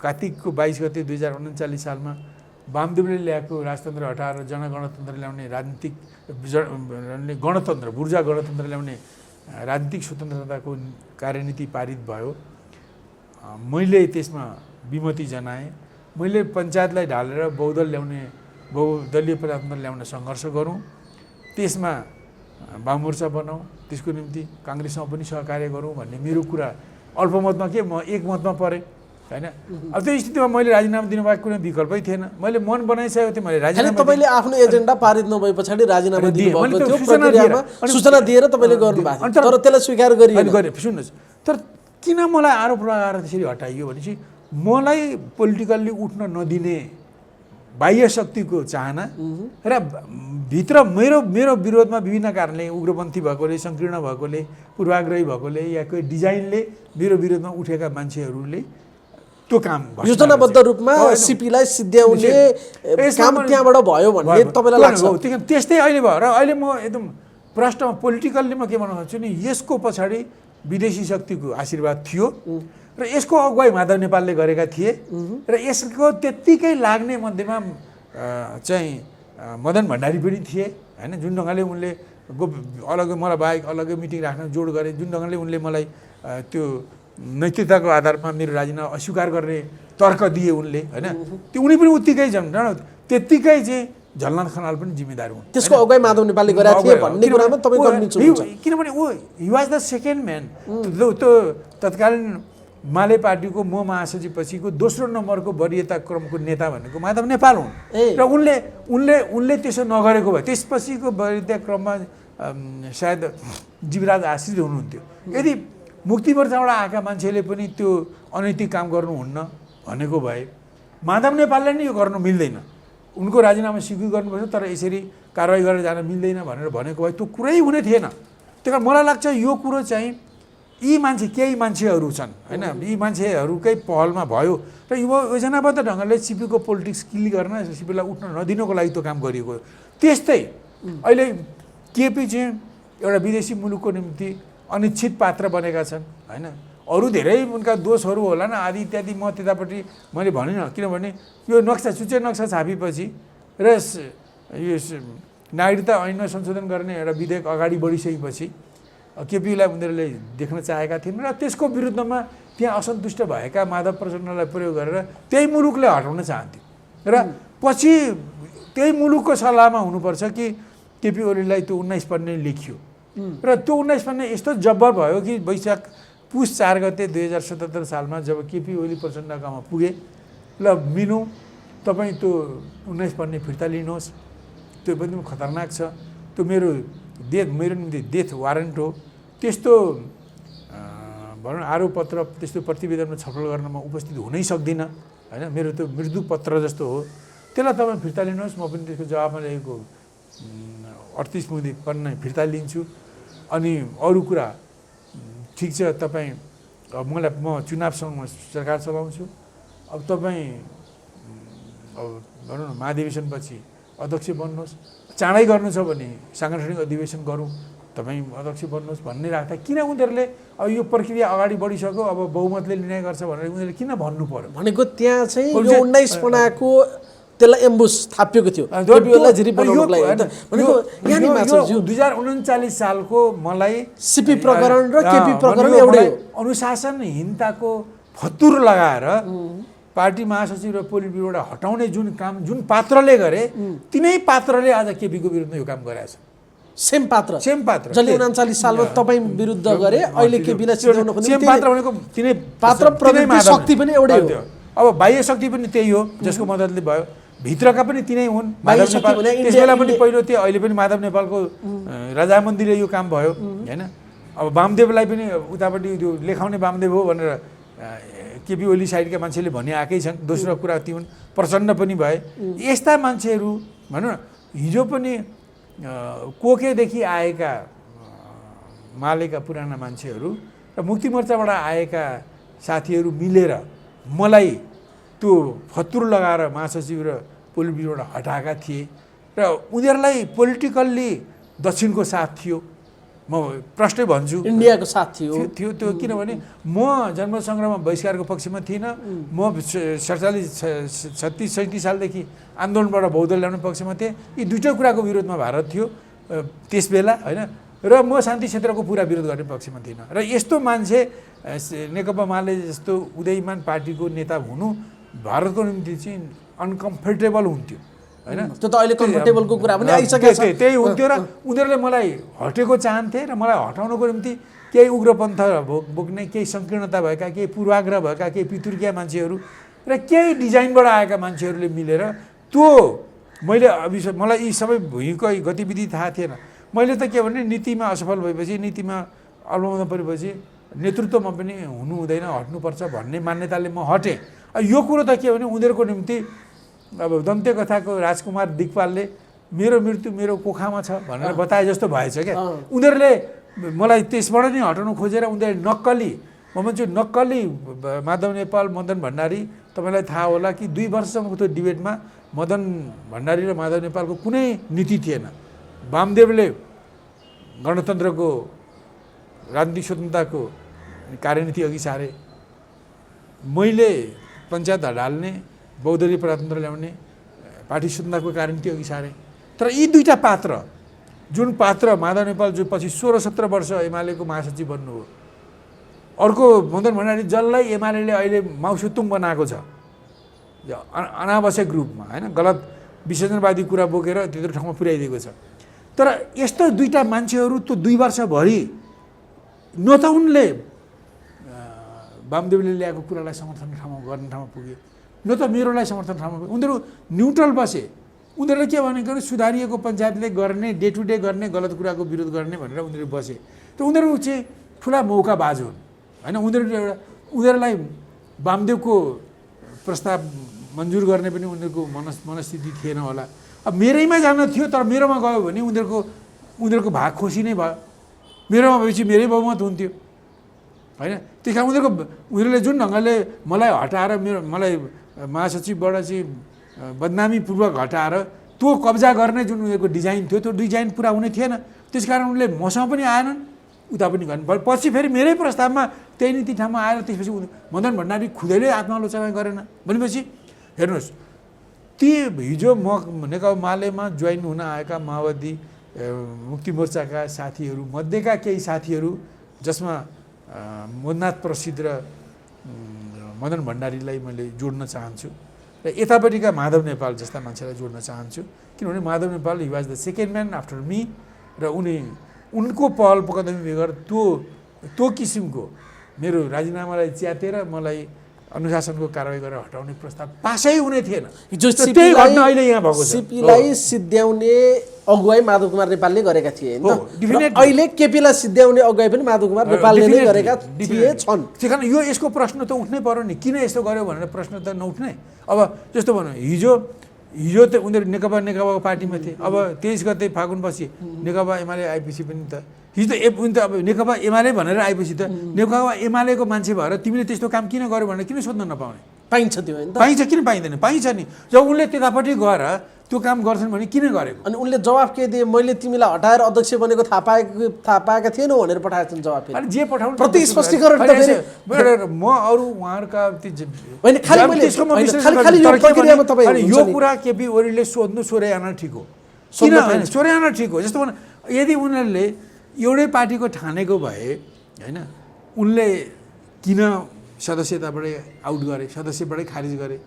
कार्तिकको 22 गते 2039 सालमा वामदेवले ल्याएको राजतन्त्र हटाएर जनगणतन्त्र ल्याउने राजनीतिक गणतन्त्र बुर्जा गणतन्त्र ल्याउने राजनीतिक स्वतन्त्रताको कार्यनीति पारित भयो। मैले त्यसमा विमति जनाएँ। मैले पञ्चायतलाई ढालेर बहुदलीय प्रजातन्त्र ल्याउन सङ्घर्ष गरौँ, त्यसमा वाममोर्चा बनाऊ, त्यसको निम्ति काङ्ग्रेससँग पनि सहकार्य गरौँ भन्ने मेरो कुरा अल्पमतमा के म एकमतमा परेँ हैन। अब त्यो स्थितिमा मैले राजीनामा दिनुभएको कुनै विकल्पै थिएन। मैले मन बनाइसकेको थिएँ मैले राजीनामा। तपाईँले आफ्नो एजेन्डा पारित नभए पछाडि राजीनामा दिनुभएको थियो, प्रक्रियामा सूचना दिएर तपाईँले गर्नुभएको थियो, तर त्यसलाई स्वीकार गरिएन। सुन्नुहोस्, तर किन मलाई आरोप लगाएर त्यसरी हटाइयो भनेपछि मलाई पोलिटिकल्ली उठ्न नदिने बाह्य शक्तिको चाहना र भित्र मेरो विरोधमा विभिन्न कारणले उग्रपन्थी भएकोले, सङ्कीर्ण भएकोले, पूर्वाग्रही भएकोले या कोही डिजाइनले मेरो विरोधमा उठेका मान्छेहरूले त्यो काम योजनाबद्ध रूपमा सिपीलाई सिद्ध्याउने काम त्यहाँबाट भयो भन्ने तपाईँलाई लाग्छ? त्यस्तै अहिले भयो र अहिले म एकदम प्रश्नमा पोलिटिकल्ली म के भन्न सक्छु नि, यसको पछाडि विदेशी शक्तिको आशीर्वाद थियो र यसको अगुवाई माधव नेपालले गरेका थिए र यसको त्यत्तिकै लाग्ने मध्येमा चाहिँ मदन भण्डारी पनि थिए हैन। जुन ढङ्गले उनले अलग्गै मलाई बाहेक अलग्गै मिटिङ राख्न जोड गरे, जुन ढङ्गले उनले मलाई त्यो नैतिकताको आधारमा मेरो राजीनामा अस्वीकार गर्ने तर्क दिए उनले हैन, त्यो उनी पनि उत्तिकै त्यत्तिकै चाहिँ झलनाथ खनाल पनि जिम्मेदार हुन्। त्यसको अगुवाई माधव नेपालले गरेका थिए भन्ने कुरामा तपाईँ कन्भिन्स हुनुहुन्छ? किनभने he was the second man. त्यो तत्कालीन माले पार्टीको म महासचिव पछिको दोस्रो नम्बरको वरियता क्रमको नेता भनेको माधव नेपाल हुन् र उनले त्यसो नगरेको भए त्यसपछिको वरियता क्रममा सायद जीवराज आशिष हुनुहुन्थ्यो। यदि मुक्ति मोर्चाबाट आएका मान्छेले पनि त्यो अनैतिक काम गर्नुहुन्न भनेको भए माधव नेपालले नै यो गर्नु मिल्दैन, उनको राजीनामा स्वीकृत गर्नुपर्छ, तर यसरी कारवाही गरेर जान मिल्दैन भनेर भनेको भए त्यो कुरै हुने थिएन। त्यही कारण मलाई लाग्छ यो कुरो चाहिँ केही मान्छेहरू छन् हैन, यी मान्छेहरूकै पहलमा भयो र यो योजनाबद्ध ढङ्गले सिपीको पोलिटिक्स किल गर्न, सिपीलाई उठ्न नदिनको लागि त्यो काम गरिएको। त्यस्तै अहिले केपी चाहिँ एउटा विदेशी मुलुकको निम्ति अनिश्चित पात्र बनेका छन् हैन। अरू धेरै उनका दोषहरू होला न आदि इत्यादि, म त्यतापट्टि मैले भनिनँ, किनभने यो चुच्चे नक्सा छापेपछि र यो नागरिकता ऐनमा संशोधन गर्ने एउटा विधेयक अगाडि बढिसकेपछि केपीलाई उनीहरूले देख्न चाहेका थिएन र त्यसको विरुद्धमा त्यहाँ असन्तुष्ट भएका माधव प्रचण्डलाई प्रयोग गरेर त्यही मुलुकले हटाउन चाहन्थ्यो र पछि त्यही मुलुकको सल्लाहमा हुनुपर्छ कि केपी ओलीलाई त्यो 19 पन्ने लेखियो र त्यो 19 पन्ने यस्तो जब्बर भयो कि पुस 4 गते 2077 सालमा जब केपी ओली प्रचण्डकामा पुगे, ल मिलौँ, तपाईँ त्यो 19 पन्ने फिर्ता लिनुहोस्, त्यो पनि खतरनाक छ। त्यो मेरो निम्ति डेथ वारेन्ट हो। त्यस्तो भनौँ न आरोप पत्र त्यस्तो प्रतिवेदनमा छलफल गर्न म उपस्थित हुनै सक्दिनँ होइन। मेरो त्यो मृत्यु पत्र जस्तो हो। त्यसलाई तपाईँ फिर्ता लिनुहोस्, म पनि त्यसको जवाबमा रहेको 38 मुदी पन्ना फिर्ता लिन्छु। अनि अरू कुरा ठिक छ, तपाईँ म चुनावसँग सरकार चलाउँछु। अब तपाईँ अब भनौँ न महाधिवेशनपछि अध्यक्ष बन्नुहोस्, चाँडै गर्नु छ भने साङ्गठनिक अधिवेशन गरौँ, तपाईँ अध्यक्ष बन्नुहोस् भन्ने राख्दा किन उनीहरूले अब यो प्रक्रिया अगाडि बढिसक्यो, अब बहुमतले निर्णय गर्छ भनेर उनीहरूले किन भन्नु पर्यो? भनेको त्यहाँ चाहिँ यो 19 पनाको त्यसलाई एम्बुस थापिएको थियो, केपीओलीलाई जिरी बनाउनको लागि। भनेको यहाँ नि माछाज्यू 2039 सालको मलाई सिपी प्रकरण र केपी प्रकरण एउटै हो। अनुशासनहीनताको फतुर लगाएर पार्टी महासचिव र पोलिट ब्युरोबाट हटाउने जुन काम जुन पात्रले गरे, तिनै पात्रले आज केपीको विरुद्धमा यो काम गरेछ। सेम पात्र जसले 39 सालमा तपाईँ विरुद्ध गरे, अहिले केपीलाई सिधाउनको निम्ति सेम पात्र भनेको तिनै पात्र प्रवृत्ति शक्ति पनि एउटै हो। अब बाह्य शक्ति पनि त्यही हो जसको मद्दतले भयो, भित्रका पनि तिनै हुन्। माधव नेपाल त्यसबेला पनि पहिलो थियो, अहिले पनि माधव नेपालको रजामन्दीले यो काम भयो होइन। अब वामदेवलाई पनि उतापट्टि त्यो लेखाउने वामदेव हो भनेर केपी ओली साइडका मान्छेले भनि आएकै छन्। दोस्रो कुरा ती हुन् प्रचण्ड पनि भए। यस्ता मान्छेहरू भनौँ न हिजो पनि कोकेदेखि आएका मालेका पुराना मान्छेहरू र मुक्ति मोर्चाबाट आएका साथीहरू मिलेर मलाई त्यो फतुर लगाएर महासचिव र पोलिट ब्युरोबाट हटाएका थिए र उनीहरूलाई पोलिटिकल्ली दक्षिणको साथ थियो। म प्रष्टै भन्छु, इन्डियाको साथ थियो त्यो किनभने म जनमत-सङ्ग्राममा बहिष्कारको पक्षमा थिइनँ। म 37 सालदेखि आन्दोलनबाट बहुदल ल्याउने पक्षमा थिएँ। यी दुईटै कुराको विरोधमा भारत थियो त्यस बेला होइन। र म शान्ति क्षेत्रको पुरा विरोध गर्ने पक्षमा थिइनँ। र यस्तो मान्छे नेकपा माले जस्तो उदयमान पार्टीको नेता हुनु भारतको निम्ति चाहिँ अनकम्फर्टेबल हुन्थ्यो होइन। त्यो त अहिले कम्फर्टेबलको कुरा पनि आइसकेको छ। त्यही हुन्थ्यो र उनीहरूले मलाई हटेको चाहन्थे र मलाई हटाउनको निम्ति केही उग्रपन्थ बोक्ने, केही सङ्कीर्णता भएका, केही पूर्वाग्रह भएका, केही पितुर्किया मान्छेहरू र केही डिजाइनबाट आएका मान्छेहरूले मिलेर त्यो मलाई यी सबै भुइँको गतिविधि थाहा थिएन। मैले त के भने नीतिमा असफल भएपछि, नीतिमा अल्मोमा परेपछि नेतृत्वमा पनि हुनु हुँदैन, हट्नुपर्छ भन्ने मान्यताले म हटेँ। यो कुरो त के भने उनीहरूको निम्ति अब दन्त्य कथाको राजकुमार दिक्पालले मेरो मृत्यु मेरो कोखामा छ भनेर बताए जस्तो भएछ क्या। उनीहरूले मलाई त्यसबाट नै हटाउनु खोजेर उनीहरूले नक्कली, म भन्छु नक्कली माधव नेपाल, मदन भण्डारी। तपाईँलाई थाहा होला कि 2 वर्षसम्मको त्यो डिबेटमा मदन भण्डारी र माधव नेपालको कुनै नीति थिएन। वामदेवले गणतन्त्रको राजनीतिक स्वतन्त्रताको कार्यनीति अघि सारे, मैले पञ्चायत ढाल्ने, बहुदलीय प्रजातन्त्र ल्याउने, पार्टी स्वतन्त्रताको कार्यनीति अघि सारे। तर यी दुईटा पात्र, जुन पात्र माधव नेपाल जो पछि 16-17 वर्ष एमालेको महासचिव बन्नुभयो, अर्को मदन भण्डारी जसलाई एमाले अहिले माउसुतुङ बनाएको छ अनावश्यक रूपमा होइन, गलत विसर्जनवादी कुरा बोकेर त्यत्रो ठाउँमा पुर्याइदिएको छ। तर यस्तो दुईटा मान्छेहरू त्यो 2 वर्षभरि न त उनले वामदेवले ल्याएको कुरालाई समर्थन गर्ने ठाउँमा पुगे, न त मेरोलाई समर्थन ठाउँमा पुगे। उनीहरू न्युट्रल बसे। उनीहरूले के भनेको सुधारिएको पञ्चायतले गर्ने, डे टु डे गर्ने, गलत कुराको विरोध गर्ने भनेर उनीहरू बसे। त उनीहरू चाहिँ ठुला मौकाबाज हुन् होइन। उनीहरूलाई वामदेवको प्रस्ताव मन्जुर गर्ने पनि उनीहरूको मनस्थिति थिएन होला। अब मेरैमा जान थियो, तर मेरोमा गयो भने उनीहरूको भाग खुसी नै भयो। मेरोमा भएपछि मेरै बहुमत हुन्थ्यो होइन। त्यस कारण उनीहरूले जुन ढङ्गले मलाई हटाएर मलाई महासचिवबाट चाहिँ बदनामीपूर्वक हटाएर त्यो कब्जा गर्ने जुन उनीहरूको डिजाइन थियो, त्यो डिजाइन पुरा हुने थिएन। त्यस कारण उनले मसँग पनि आएनन्, उता पनि गर्नु पर्यो। पछि फेरि मेरै प्रस्तावमा त्यही नीति ठाउँमा आएर त्यसपछि मदन भण्डारी खुदैले आत्मालोचना गरेन भनेपछि हेर्नुहोस्, ती हिजो नेकपा मालेमा जोइन हुन आएका माओवादी मुक्ति मोर्चाका साथीहरू मध्येका केही साथीहरू, जसमा मोदनाथ प्रसिद्ध र मदन भण्डारीलाई मैले जोड्न चाहन्छु र यतापट्टिका माधव नेपाल जस्ता मान्छेलाई जोड्न चाहन्छु। किनभने Madhav Nepal he was the second man after me र उनको पहल कदमी बेगर त्यो किसिमको मेरो राजीनामालाई च्यातेर मलाई अनुशासनको कारवाही गरेर हटाउने प्रस्ताव पासै हुने थिएन। हिजो त्यही घटना अहिले यहाँ भएको छ। सिपीलाई सिद्ध्याउने अगुवाई माधव कुमार नेपालले गरेका थिए हो, होइन definitely। अहिले केपीलाई सिद्ध्याउने अगुवाई पनि माधव कुमार नेपालले नै गरेका थिए छन्। त्यही कारण यो यसको प्रश्न त उठ्नै पर्यो नि, किन यस्तो गर्यो भनेर प्रश्न त नउठ्ने। अब जस्तो भनौँ हिजो त उनीहरू नेकपाको पार्टीमा थिए, अब 23 गते फागुनपछि नेकपा एमाले आएपछि पनि त हिजो त उनी त अब नेकपा एमाले भनेर आएपछि त नेकपा एमालेको मान्छे भएर तिमीले त्यस्तो काम किन गर्यो भनेर किन सोध्न नपाउने? पाइन्छ त्यो होइन त? पाइन्छ, किन पाइँदैन? पाइन्छ नि। जब उनले त्यतापट्टि गएर त्यो काम गर्छन् भने किन गरेको? अनि उनले जवाफ के दिए? मैले तिमीलाई हटाएर अध्यक्ष बनेको थाहा पाएका थिएनौ भनेर पठाएछन् जवाफ। अनि जे पठाउनु प्रति स्पष्टीकरण त फेरि म अरू उहाँहरूका होइन, खाली यो प्रक्रियामा तपाईँ अनि यो कुरा केपी ओलीले सोधे आना ठिक हो, किन होइन? सोधे आना ठिक हो। जस्तो भने यदि उनीहरूले एउटै पार्टीको ठानेको भए होइन, उनले किन सदस्यताबाटै आउट गरे, सदस्यबाटै खारिज गरे,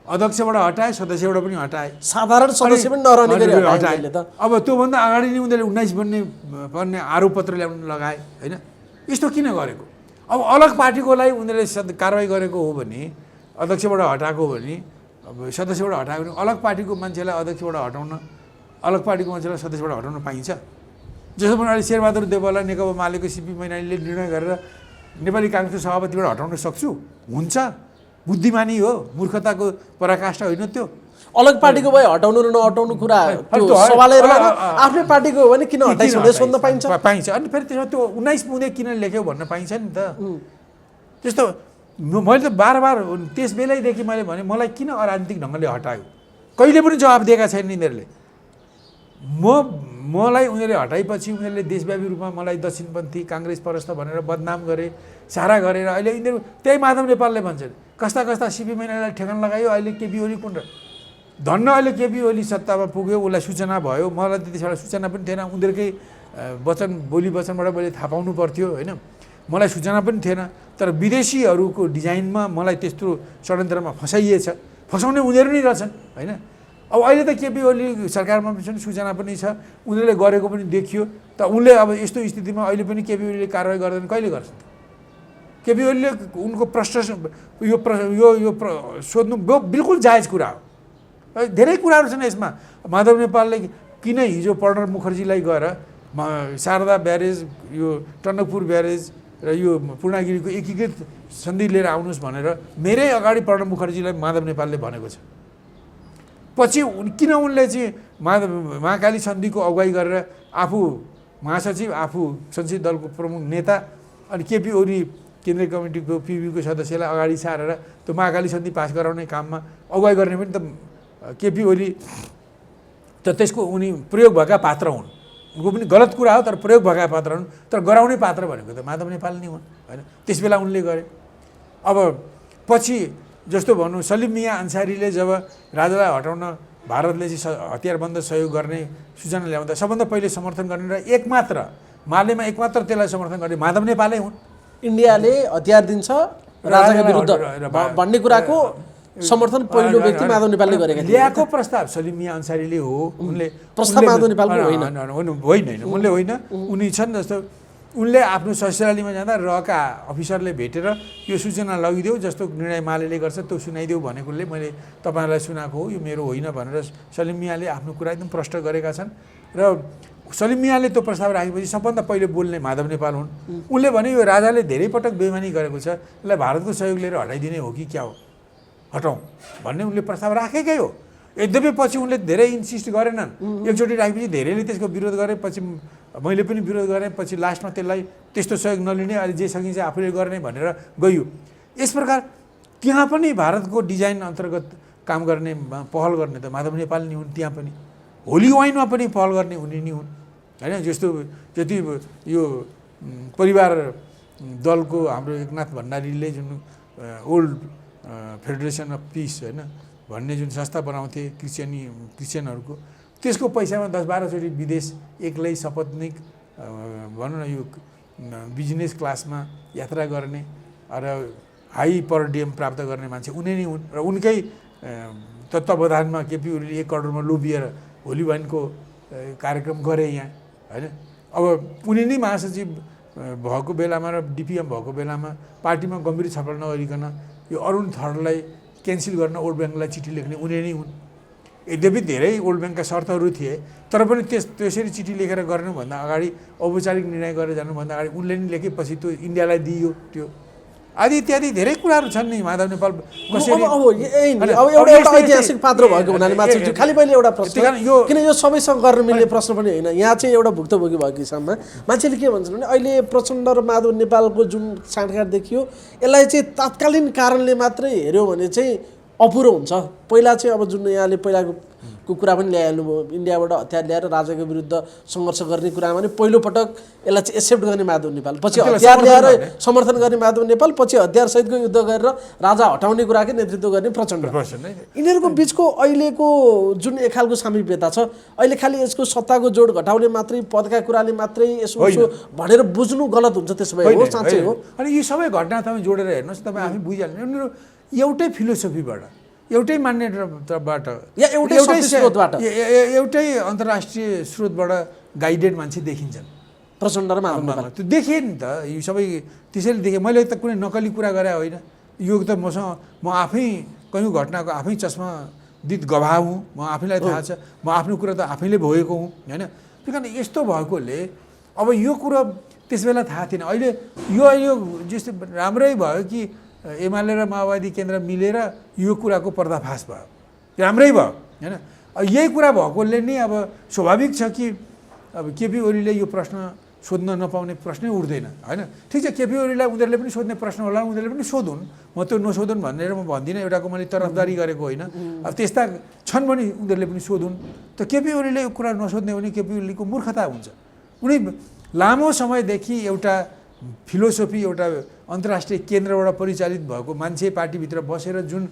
अध्यक्षबाट हटाए, सदस्यबाट पनि हटाए, साधारण सदस्य पनि नरहने गरी हटाए त। अब त्योभन्दा अगाडि नै उनीहरूले 19 बन्ने आरोप पत्र ल्याउन लगाए होइन। यस्तो किन गरेको? अब अलग पार्टीकोलाई उनीहरूले कारवाही गरेको हो भने, अध्यक्षबाट हटाएको हो भने, अब सदस्यबाट हटाएको भने अलग पार्टीको मान्छेलाई अध्यक्षबाट हटाउन, अलग पार्टीको मान्छेलाई सदस्यबाट हटाउन पाइन्छ? जस्तो पनि अहिले शेरबहादुर देवाललाई नेकपा मालेको सिपी मैनालीले निर्णय गरेर नेपाली काङ्ग्रेसको सभापतिबाट हटाउन सक्छु? हुन्छ, बुद्धिमानी हो, मूर्खताको पराकाष्ठा होइन त्यो। अलग पार्टीको भए हटाउनु र नहटाउनु कुरा त्यो सवालै रहेन। आफ्नै पार्टीको हो भने किन हटाइस् भनेर सोध्न पाइन्छ? पाइन्छ। अनि फेरि त्यसमा त्यो 19 बुँदे किन लेख्यो भन्न पाइन्छ नि त। त्यस्तो मैले त बार त्यस बेलैदेखि मैले भने मलाई किन अराजनीतिक ढङ्गले हटायो, कहिले पनि जवाब दिएका छैनन् यिनीहरूले। मलाई उनीहरूले हटाएपछि उनीहरूले देशव्यापी रूपमा मलाई दक्षिणपन्थी काङ्ग्रेस परस्त भनेर बदनाम गरे, सारा गरेर अहिले यिनीहरू त्यही माधव नेपालले भन्छन् कस्ता सिपी मैनालीलाई ठेगान लगायो। अहिले केपी ओली कुन धन्न अहिले केपी ओली सत्तामा पुग्यो, उसलाई सूचना भयो। मलाई त्यति बेला सूचना पनि थिएन, उनीहरूकै बोली वचनबाट मैले थाहा पाउनु पर्थ्यो होइन, मलाई सूचना पनि थिएन। तर विदेशीहरूको डिजाइनमा मलाई त्यस्तो षड्यन्त्रमा फसाइएछ, फसाउने उनीहरू नै रहेछन् होइन। अब अहिले त केपी ओली सरकारमा पनि छन्, सूचना पनि छ, उनीहरूले गरेको पनि देखियो। त उनले अब यस्तो स्थितिमा अहिले पनि केपी ओलीले कारवाही गर्दैन, कहिले गर्छन्? केपी ओलीले उनको सोध्नु बिल्कुल जायज कुरा हो। धेरै कुराहरू छन् यसमा। माधव नेपालले किन हिजो प्रणब मुखर्जीलाई गएर शारदा ब्यारेज, यो टनकपुर ब्यारेज र यो पूर्णागिरीको एकीकृत सन्धि लिएर आउनुहोस् भनेर मेरै अगाडि प्रणब मुखर्जीलाई माधव नेपालले भनेको छ। पछि किन उनले चाहिँ महाकाली सन्धिको अगुवाई गरेर आफू महासचिव, आफू संसदीय दलको प्रमुख नेता, अनि केपी ओली केन्द्रीय कमिटीको पिबीको सदस्यलाई अगाडि सारेर त्यो महाकाली सन्धि पास गराउने काममा अगुवाई गर्ने पनि त केपी ओली त त्यसको उनी प्रयोग भएका पात्र हुन्। उनको पनि गलत कुरा हो, तर प्रयोग भएका पात्र हुन्। तर गराउने पात्र भनेको त माधव नेपाल नै हुन् होइन। त्यस बेला उनले गरे। अब पछि जस्तो भनौँ सलिम मियाँ अन्सारीले जब राजालाई हटाउन भारतले चाहिँ हतियारबन्द सहयोग गर्ने सूचना ल्याउँदा सबभन्दा पहिले समर्थन गर्ने र एकमात्र मालेमा एकमात्र त्यसलाई समर्थन गर्ने माधव नेपालै हुन्। इन्डियाले हतियार दिन्छ राजाका विरुद्ध भन्ने कुराको समर्थन पहिलो व्यक्ति माधव नेपालले गरेका थिए। ल्याएको प्रस्ताव सलिम मियाँ अन्सारीले हो। उनले प्रस्ताव माधव नेपालको होइन, उनले होइन, उनी छन्। जस्तो उनले आफ्नो ससुरालीमा जाँदा रहका अफिसरले भेटेर यो सूचना लगिदेऊ, जस्तो निर्णय मालेले गर्छ त्यो सुनाइदेऊ भनेकोले मैले तपाईँहरूलाई सुनाएको हो, यो मेरो होइन भनेर सलिम मियाँले आफ्नो कुरा एकदम प्रष्ट गरेका छन्। र सलिम मियाँले त्यो प्रस्ताव राखेपछि सबभन्दा पहिले बोल्ने माधव नेपाल हुन्। उनले भने यो राजाले धेरै पटक बेइमानी गरेको छ, यसलाई भारतको सहयोग लिएर हटाइदिने हो कि क्या हो, हटाउँ भन्ने उनले प्रस्ताव राखेकै हो। यद्यपि पछि उनले धेरै इन्सिस्ट गरेनन्। एकचोटि राखेपछि धेरैले त्यसको विरोध गरे, पछि मैले पनि विरोध गरेँ। पछि लास्टमा त्यसलाई त्यस्तो सहयोग नलिने, अहिले जे सकिन्छ आफूले गर्ने भनेर गयो। यस प्रकार त्यहाँ पनि भारतको डिजाइन अन्तर्गत काम गर्ने पहल गर्ने त माधव नेपाल नै हुन्। त्यहाँ पनि होली वाइनमा पनि पहल गर्ने उनी नै हुन् होइन। जस्तो जति यो परिवार दलको हाम्रो एकनाथ भण्डारीले जुन ओल्ड फेडरेसन अफ पिस होइन भन्ने जुन संस्था बनाउँथे क्रिस्चियनहरूको, त्यसको पैसामा 10-12 चोटि विदेश एक्लै सपत्नीक भनौँ न यो बिजनेस क्लासमा यात्रा गर्ने र हाई पर डिएम प्राप्त गर्ने मान्छे उनी नै हुन्। र उनकै तत्त्वावधानमा केपी ओलीले 1 करोडमा लोभिएर होली वाइनको कार्यक्रम गरे यहाँ होइन। अब उनी नै महासचिव भएको बेलामा र डिपिएम भएको बेलामा पार्टीमा गम्भीर छलफल नगरिकन यो अरुण थरलाई क्यान्सल गर्न वर्ल्ड ब्याङ्कलाई चिठी लेख्ने उनी नै हुन्। यद्यपि धेरै वर्ल्ड ब्याङ्कका शर्तहरू थिए, तर पनि त्यसरी चिठी लेखेर गर्नुभन्दा अगाडि औपचारिक निर्णय गरेर जानुभन्दा अगाडि उनले नि लेखेपछि त्यो इन्डियालाई दिइयो त्यो आदि इत्यादि धेरै कुराहरू छन् नि। माधव नेपाल कसरी एउटा ऐतिहासिक पात्र भएको हुनाले मात्र खालि मैले एउटा प्रश्न किन यो सबैसँग गर्न मिल्ने प्रश्न पनि होइन, यहाँ चाहिँ एउटा भुक्तभोगी भएको हिसाबमा मान्छेले के भन्छन् भने अहिले प्रचण्ड र माधव नेपालको जुन साँठगाँठ देखियो यसलाई चाहिँ तात्कालीन कारणले मात्रै हेऱ्यो भने चाहिँ अपुरो हुन्छ। पहिला चाहिँ अब जुन यहाँले पहिलाको कुरा पनि ल्याइहाल्नुभयो, इन्डियाबाट हतियार ल्याएर राजाको विरुद्ध सङ्घर्ष गर्ने कुरामा पनि पहिलोपटक यसलाई चाहिँ एक्सेप्ट गर्ने माधव नेपाल, पछि हतियार ल्याएर समर्थन गर्ने माधव नेपाल, पछि हतियारसहितको युद्ध गरेर राजा हटाउने कुराकै नेतृत्व गर्ने प्रचण्ड। यिनीहरूको बिचको अहिलेको जुन एक खालको सामिप्यता छ, अहिले खालि यसको सत्ताको जोड घटाउने मात्रै, पदका कुराले मात्रै यसो भनेर बुझ्नु गलत हुन्छ। त्यसो भए हो साँच्चै हो। अनि यी सबै घटना तपाईँ जोडेर हेर्नुहोस्, तपाईँ आफै बुझिहाल्नु उनीहरू एउटै फिलोसफीबाट, एउटै मान्यताबाट या एउटै अन्तर्राष्ट्रिय स्रोतबाट गाइडेड मान्छे देखिन्छन् प्रचण्ड र माधव। त्यो देखेँ नि त, यो सबै त्यसैले देखेँ। मैले त कुनै नक्कली कुरा गरे होइन, यो त म आफै कयौँ घटनाको आफै चस्मा दित गवाह हुँ, म आफैलाई थाहा छ, म आफ्नो कुरा त आफैले भोगेको हुँ होइन। त्यही कारण यस्तो भएकोले अब यो कुरा त्यस बेला थाहा थिएन। अहिले यो जस्तै राम्रै भयो कि एमाले र माओवादी केन्द्र मिलेर यो कुराको पर्दाफास भयो, राम्रै भयो होइन। यही कुरा भएकोले नै अब स्वाभाविक छ कि अब केपी ओलीले यो प्रश्न सोध्न नपाउने प्रश्नै उठ्दैन होइन। ठिक छ, केपी ओलीलाई उनीहरूले पनि सोध्ने प्रश्न होला, उनीहरूले पनि सोधुन्, म त्यो नसोधुन् भनेर म भन्दिनँ, एउटाको मैले तरफदारी गरेको होइन। अब त्यस्ता छन् भने उनीहरूले पनि सोधुन्। त केपी ओलीले यो कुरा नसोध्ने भने केपी ओलीको मूर्खता हुन्छ। उनी लामो समयदेखि एउटा फिलोसफी, एउटा अन्तर्राष्ट्रिय केन्द्रबाट परिचालित भएको मान्छे पार्टीभित्र बसेर जुन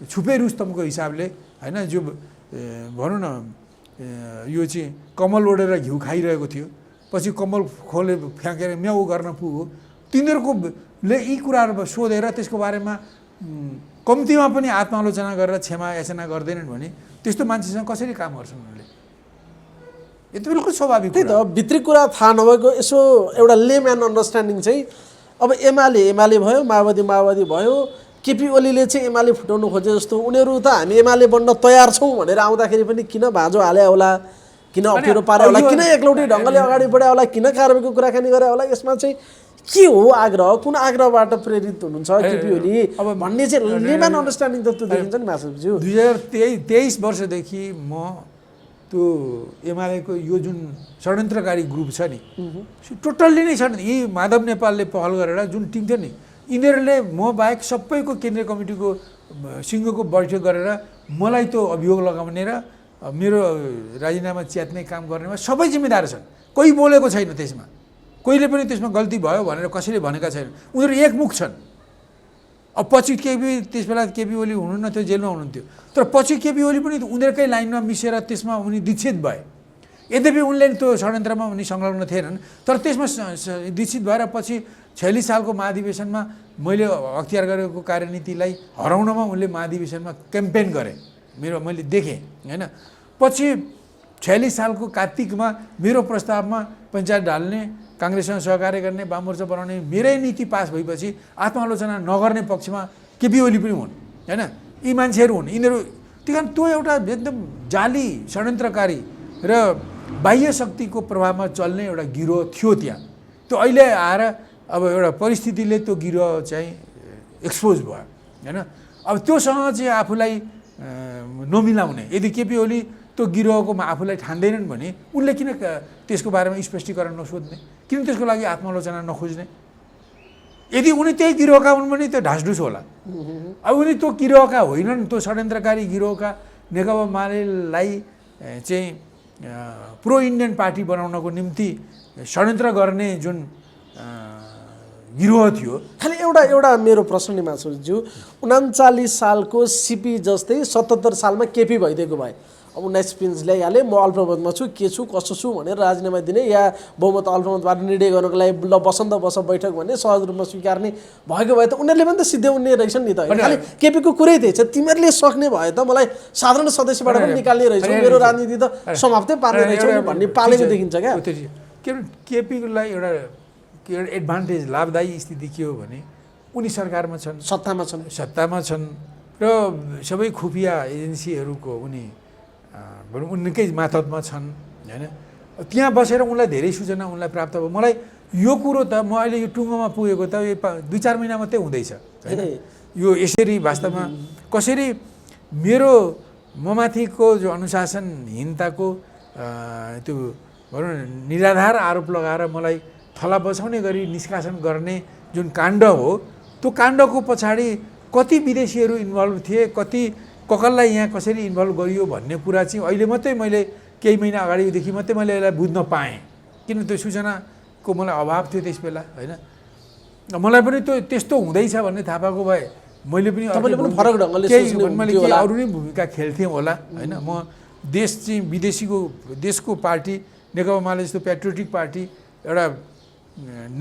छुपे रुस्तमको हिसाबले होइन, जो भनौँ न यो चाहिँ कमल ओढेर घिउ खाइरहेको थियो, पछि कमल खोले फ्याँकेर म्याउ गर्न पुग्यो, तिनीहरूकोले यी कुराहरू सोधेर त्यसको बारेमा कम्तीमा पनि आत्मालोचना गरेर क्षमा याचना गर्दैनन् भने त्यस्तो मान्छेसँग कसरी काम गर्छन् उनीहरूले? यो त बिल्कुल स्वाभाविक। त्यही त भित्री कुरा थाहा नभएको यसो एउटा लेम्यान अन्डरस्ट्यान्डिङ चाहिँ अब एमाले भयो, माओवादी भयो, केपी ओलीले चाहिँ एमाले फुटाउनु खोजे जस्तो उनीहरू त हामी एमाले बन्न तयार छौँ भनेर आउँदाखेरि पनि किन भाँजो हाले होला, किन अप्ठ्यारो पारे होला, किन एकलौटी ढङ्गले अगाडि बढायो होला, किन कारबाहीको कुराकानी गरे होला, यसमा चाहिँ के हो आग्रह, कुन आग्रहबाट प्रेरित हुनुहुन्छ केपी ओली अब भन्ने चाहिँ लेम्यान अन्डरस्ट्यान्डिङ त त्यो देखिन्छ नि मासुज्यू। 2023 वर्षदेखि म त्यो एमालेको यो जुन षड्यन्त्रकारी ग्रुप छ नि, टोटल्ली नै छ नि। यी माधव नेपालले पहल गरेर जुन टिम थियो नि, यिनीहरूले म बाहेक सबैको केन्द्रीय कमिटीको सिङ्गोको बैठक गरेर मलाई त्यो अभियोग लगाउने र मेरो राजीनामा च्यात्ने काम गर्नेमा सबै जिम्मेदार छन्। कोही बोलेको छैन त्यसमा, कोहीले पनि त्यसमा गल्ती भयो भनेर कसैले भनेका छैन। उनीहरू एकमुख छन्। अब पछि त्यस बेला केपी ओली हुनुहुन्न थियो, जेलमा हुनुहुन्थ्यो, तर पछि केपी ओली पनि उनीहरूकै लाइनमा मिसेर त्यसमा उनी दीक्षित भए। यद्यपि उनले त्यो षड्यन्त्रमा उनी संलग्न थिएनन्, तर त्यसमा दीक्षित भएर पछि 46 सालको महाधिवेशनमा मैले अख्तियार गरेको कार्यनीतिलाई हराउनमा उनले महाधिवेशनमा क्याम्पेन गरे, मैले देखेँ होइन। पछि 46 सालको कार्तिकमा मेरो प्रस्तावमा पञ्चायत ढाल्ने, काङ्ग्रेससँग सहकार्य गर्ने, वाममोर्चा बनाउने मेरै नीति पास भएपछि आत्मालोचना नगर्ने पक्षमा केपी ओली पनि हुन् होइन। यी मान्छेहरू हुन् यिनीहरू। त्यही कारण त्यो एउटा एकदम जाली षड्यन्त्रकारी र बाह्य शक्तिको प्रभावमा चल्ने एउटा गिरोह थियो त्यहाँ। त्यो अहिले आएर अब एउटा परिस्थितिले त्यो गिरोह चाहिँ एक्सपोज भयो होइन। अब त्योसँग चाहिँ आफूलाई नमिलाउने, यदि केपी ओली त्यो गिरोहको आफूलाई ठान्दैनन् भने उनले किन त्यसको बारेमा स्पष्टीकरण नसोध्ने, किन त्यसको लागि आत्मालोचना नखोज्ने? यदि उनी त्यही गिरोहका हुन् भने त्यो ढासढुस होला। अब उनी त्यो गिरोहका होइनन्, त्यो षड्यन्त्रकारी गिरोहका नेकपा मालेलाई चाहिँ प्रो इन्डियन पार्टी बनाउनको निम्ति षड्यन्त्र गर्ने जुन गिरोह थियो। खालि एउटा मेरो प्रश्न नि मासुज्यू, 39 सालको सिपी जस्तै 77 सालमा केपी भइदिएको भए अब 19 पिन्स ल्याइहालेँ, म अल्पमतमा छु, के छु कसो छु भनेर राजीनामा दिने या बहुमत अल्पमतबाट निर्णय गर्नको लागि ल बसन्त बस बैठक भन्ने सहज रूपमा स्वीकार्ने भएको भए त उनीहरूले पनि त सिध्याउने रहेछन् नि त। खालि केपीको कुरै त्यही छ, तिमीहरूले सक्ने भए त मलाई साधारण सदस्यबाट पनि निकाल्ने रहेछौ, मेरो राजनीति त समाप्तै पार्ने रहेछौ भन्ने पालेको देखिन्छ क्या। केपीलाई एउटा एडभान्टेज लाभदायी स्थिति के हो भने उनी सरकारमा छन्, सत्तामा छन् र सबै खुफिया एजेन्सीहरूको उनी भनौँ उनकै मातहतमा छन् होइन। त्यहाँ बसेर उनलाई धेरै सूचना उनलाई प्राप्त भयो। मलाई यो कुरो त म अहिले यो टुङ्गोमा पुगेको त 2-4 महिना मात्रै हुँदैछ होइन। यो यसरी वास्तवमा कसरी मेरो ममाथिको जो अनुशासनहीनताको त्यो भनौँ न निराधार आरोप लगाएर मलाई थला बसाउने गरी निष्कासन गर्ने जुन काण्ड हो, त्यो काण्डको पछाडि कति विदेशीहरू इन्भल्भ थिए, कति कसलाई यहाँ कसरी इन्भल्भ गरियो भन्ने कुरा चाहिँ अहिले मात्रै मैले केही महिना अगाडिदेखि मात्रै मैले यसलाई बुझ्न पाएँ, किन त्यो सूचनाको मलाई अभाव थियो त्यस बेला होइन। मलाई पनि त्यो त्यस्तो हुँदैछ भन्ने थाहा पाएको भए मैले पनि फरक ढङ्गले मैले केही अरू नै भूमिका खेल्थेँ होला होइन। म देश चाहिँ देशको पार्टी नेकपा माले जस्तो पेट्रियोटिक पार्टी एउटा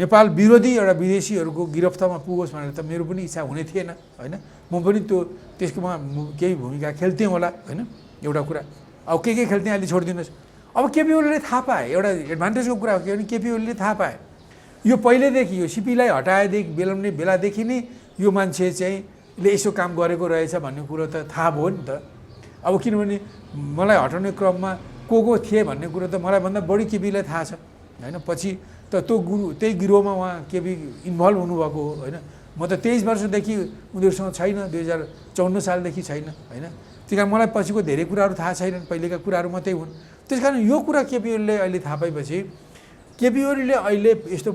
नेपाल विरोधी एउटा विदेशीहरूको गिरफ्तारमा पुगोस् भनेर त मेरो पनि इच्छा हुने थिएन होइन। म पनि त्यसकोमा केही भूमिका खेल्थेँ होला होइन। एउटा कुरा अब के खेल्थेँ अहिले छोडिदिनुहोस्। अब केपी ओलीले थाहा पाए, एउटा एडभान्टेजको कुरा हो के भने केपी ओलीले थाहा पाए यो पहिलेदेखि यो सिपीलाई हटाएदेखि बेलादेखि नै यो मान्छे चाहिँ ले यसो काम गरेको रहेछ भन्ने कुरो त थाहा भयो नि त। अब किनभने मलाई हटाउने क्रममा को थिए भन्ने कुरो त मलाई भन्दा बढी केपीलाई थाहा छ होइन। पछि त त्यही गिरोहमा उहाँ केपी इन्भल्भ हुनुभएको हो होइन। म त 23 वर्षदेखि उनीहरूसँग छैन, 2054 सालदेखि छैन होइन। त्यही कारण मलाई पछिको धेरै कुराहरू थाहा छैनन्, पहिलेका कुराहरू मात्रै हुन्। त्यस कारण यो कुरा केपी ओलीले अहिले थाहा पाएपछि केपी ओलीले अहिले यस्तो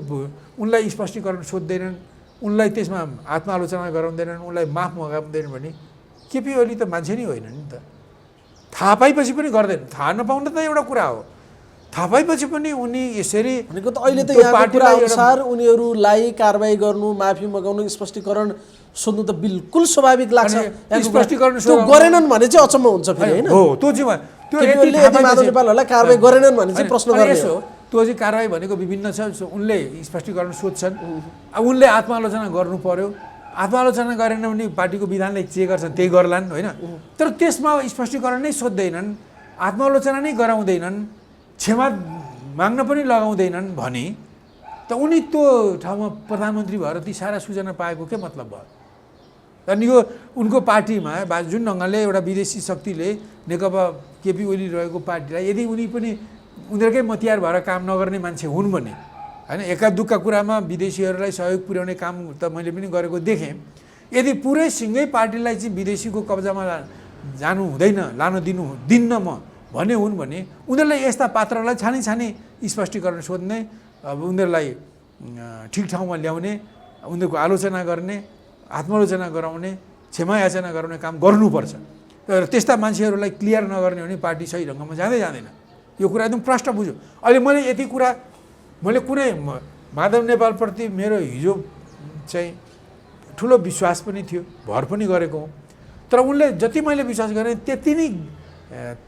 उनलाई स्पष्टीकरण सोध्दैनन्, उनलाई त्यसमा आत्मालोचना गराउँदैनन्, उनलाई माफ मगाउँदैनन् भने केपी ओली त मान्छे नै होइन नि त। थाहा पाएपछि पनि गर्दैन, थाहा नपाउन त एउटा कुरा हो, थाहा पाएपछि पनि उनी यसरी भनेको त अहिले त यहाँको कुरा अनुसार उनीहरूलाई कारबाही गर्नु, माफी मगाउनु, स्पष्टीकरण सोध्नु त बिल्कुल स्वाभाविक लाग्छ। स्पष्टीकरण गरेनन् भने चाहिँ अचम्म हुन्छ फेरि होइन। हो त्यो चाहिँ माधव नेपालहरूलाई कारबाही गरेनन् भने चाहिँ प्रश्न गर्ने हो। त्यो चाहिँ कारबाही भनेको विभिन्न छ। उनले स्पष्टीकरण सोध्छन्, अब उनले आत्मालोचना गर्नु पर्यो। आत्मालोचना गरेन भने पार्टीको विधानले जे गर्छन् त्यही गर्लान् होइन। तर त्यसमा स्पष्टीकरण नै सोध्दैनन्, आत्मालोचना नै गराउँदैनन्, क्षमा माग्न पनि लगाउँदैनन् भने त उनी त्यो ठाउँमा प्रधानमन्त्री भएर ती सारा सूचना पाएको के मतलब भयो। अनि यो उनको पार्टीमा जुन ढङ्गले एउटा विदेशी शक्तिले नेकपा केपी ओली रहेको पार्टीलाई यदि उनी पनि उनीहरूकै मतियार भएर काम नगर्ने मान्छे हुन् भने होइन, एका दुःखका कुरामा विदेशीहरूलाई सहयोग पुर्याउने काम त मैले पनि गरेको देखेँ। यदि पुरै सिँगै पार्टीलाई चाहिँ विदेशीको कब्जामा जानु हुँदैन, दिन्न म भने हुन् भने उनीहरूलाई यस्ता पात्रलाई छानी स्पष्टीकरण सोध्ने, अब उनीहरूलाई ठिक ठाउँमा ल्याउने, उनीहरूको आलोचना गर्ने, आत्मालोचना गराउने, क्षमायाचना गराउने काम गर्नुपर्छ। तर त्यस्ता मान्छेहरूलाई क्लियर नगर्ने भने पार्टी सही ढङ्गमा जाँदैन। यो कुरा एकदम प्रष्ट बुझ्यो। अहिले मैले यति कुरा मैले कुनै माधव नेपालप्रति मेरो हिजो चाहिँ ठुलो विश्वास पनि थियो, भर पनि गरेको हुँ। तर उनले जति मैले विश्वास गरेँ त्यति नै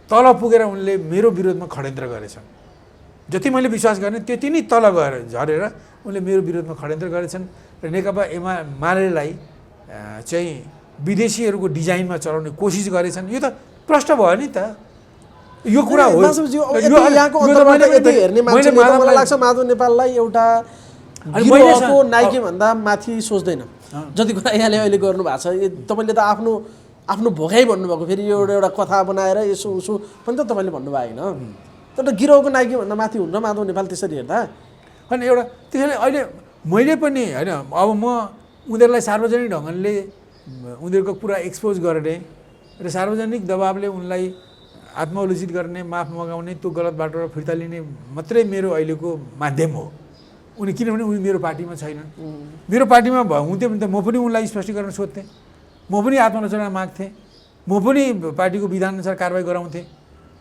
तल पुगेर उनले मेरो विरोधमा षड्यन्त्र गरेछन्। जति मैले विश्वास गरेँ त्यति नै तल गएर झरेर उनले मेरो विरोधमा षड्यन्त्र गरेछन् र नेकपा एमालेलाई चाहिँ विदेशीहरूको डिजाइनमा चलाउने कोसिस गरेछन्। यो त प्रष्ट भयो नि त। यो कुरा हो। मलाई लाग्छ माधव नेपाललाई एउटा गिरोहको नाइके भन्दा माथि सोच्दैन। जति कुरा यहाँले अहिले गर्नु भएको छ, तपाईँले त आफ्नो भोगाइ भन्नुभएको, फेरि यो एउटा कथा बनाएर यसो उसो पनि त तपाईँले भन्नुभयो होइन। तर गिरोहको नाइके भन्दा माथि हुन्छ माधव नेपाल त्यसरी हेर्दा। अनि एउटा त्यसैले अहिले मैले पनि होइन, अब म उनीहरूलाई सार्वजनिक ढङ्गले उनीहरूको कुरा एक्सपोज गर्ने र सार्वजनिक दबावले उनलाई आत्मालोचित गर्ने, माफ मगाउने, त्यो गलत बाटोबाट फिर्ता लिने मात्रै मेरो अहिलेको माध्यम हो। उनी किनभने उनी मेरो पार्टीमा छैनन्। मेरो पार्टीमा हुन्थ्यो भने त म पनि उनलाई स्पष्टीकरण सोध्थेँ, म पनि आत्मालोचना माग्थेँ, म पनि पार्टीको विधानअनुसार कारबाही गराउँथेँ।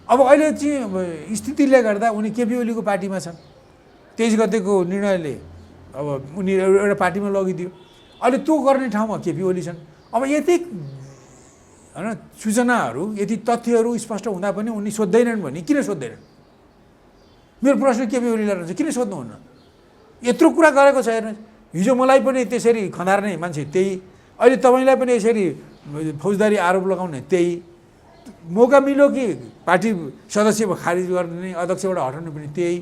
अब अहिले चाहिँ स्थितिले गर्दा उनी केपी ओलीको पार्टीमा छन्। 23 गतेको निर्णयले अब उनी एउटा पार्टीमा लगिदियो। अहिले त्यो गर्ने ठाउँमा केपी ओली छन्। अब यति होइन सूचनाहरू, यति तथ्यहरू स्पष्ट हुँदा पनि उनी सोध्दैनन् भने किन सोध्दैनन्? मेरो प्रश्न केपी ओलीलाई रहन्छ, किन सोध्नुहुन्न? यत्रो कुरा गरेको छ हेर्नुहोस्। हिजो मलाई पनि त्यसरी खँदार्ने मान्छे त्यही, अहिले तपाईँलाई पनि यसरी फौजदारी आरोप लगाउने त्यही। मौका मिल्यो कि पार्टी सदस्य खारिज गर्ने, अध्यक्षबाट हटाउने पनि त्यही।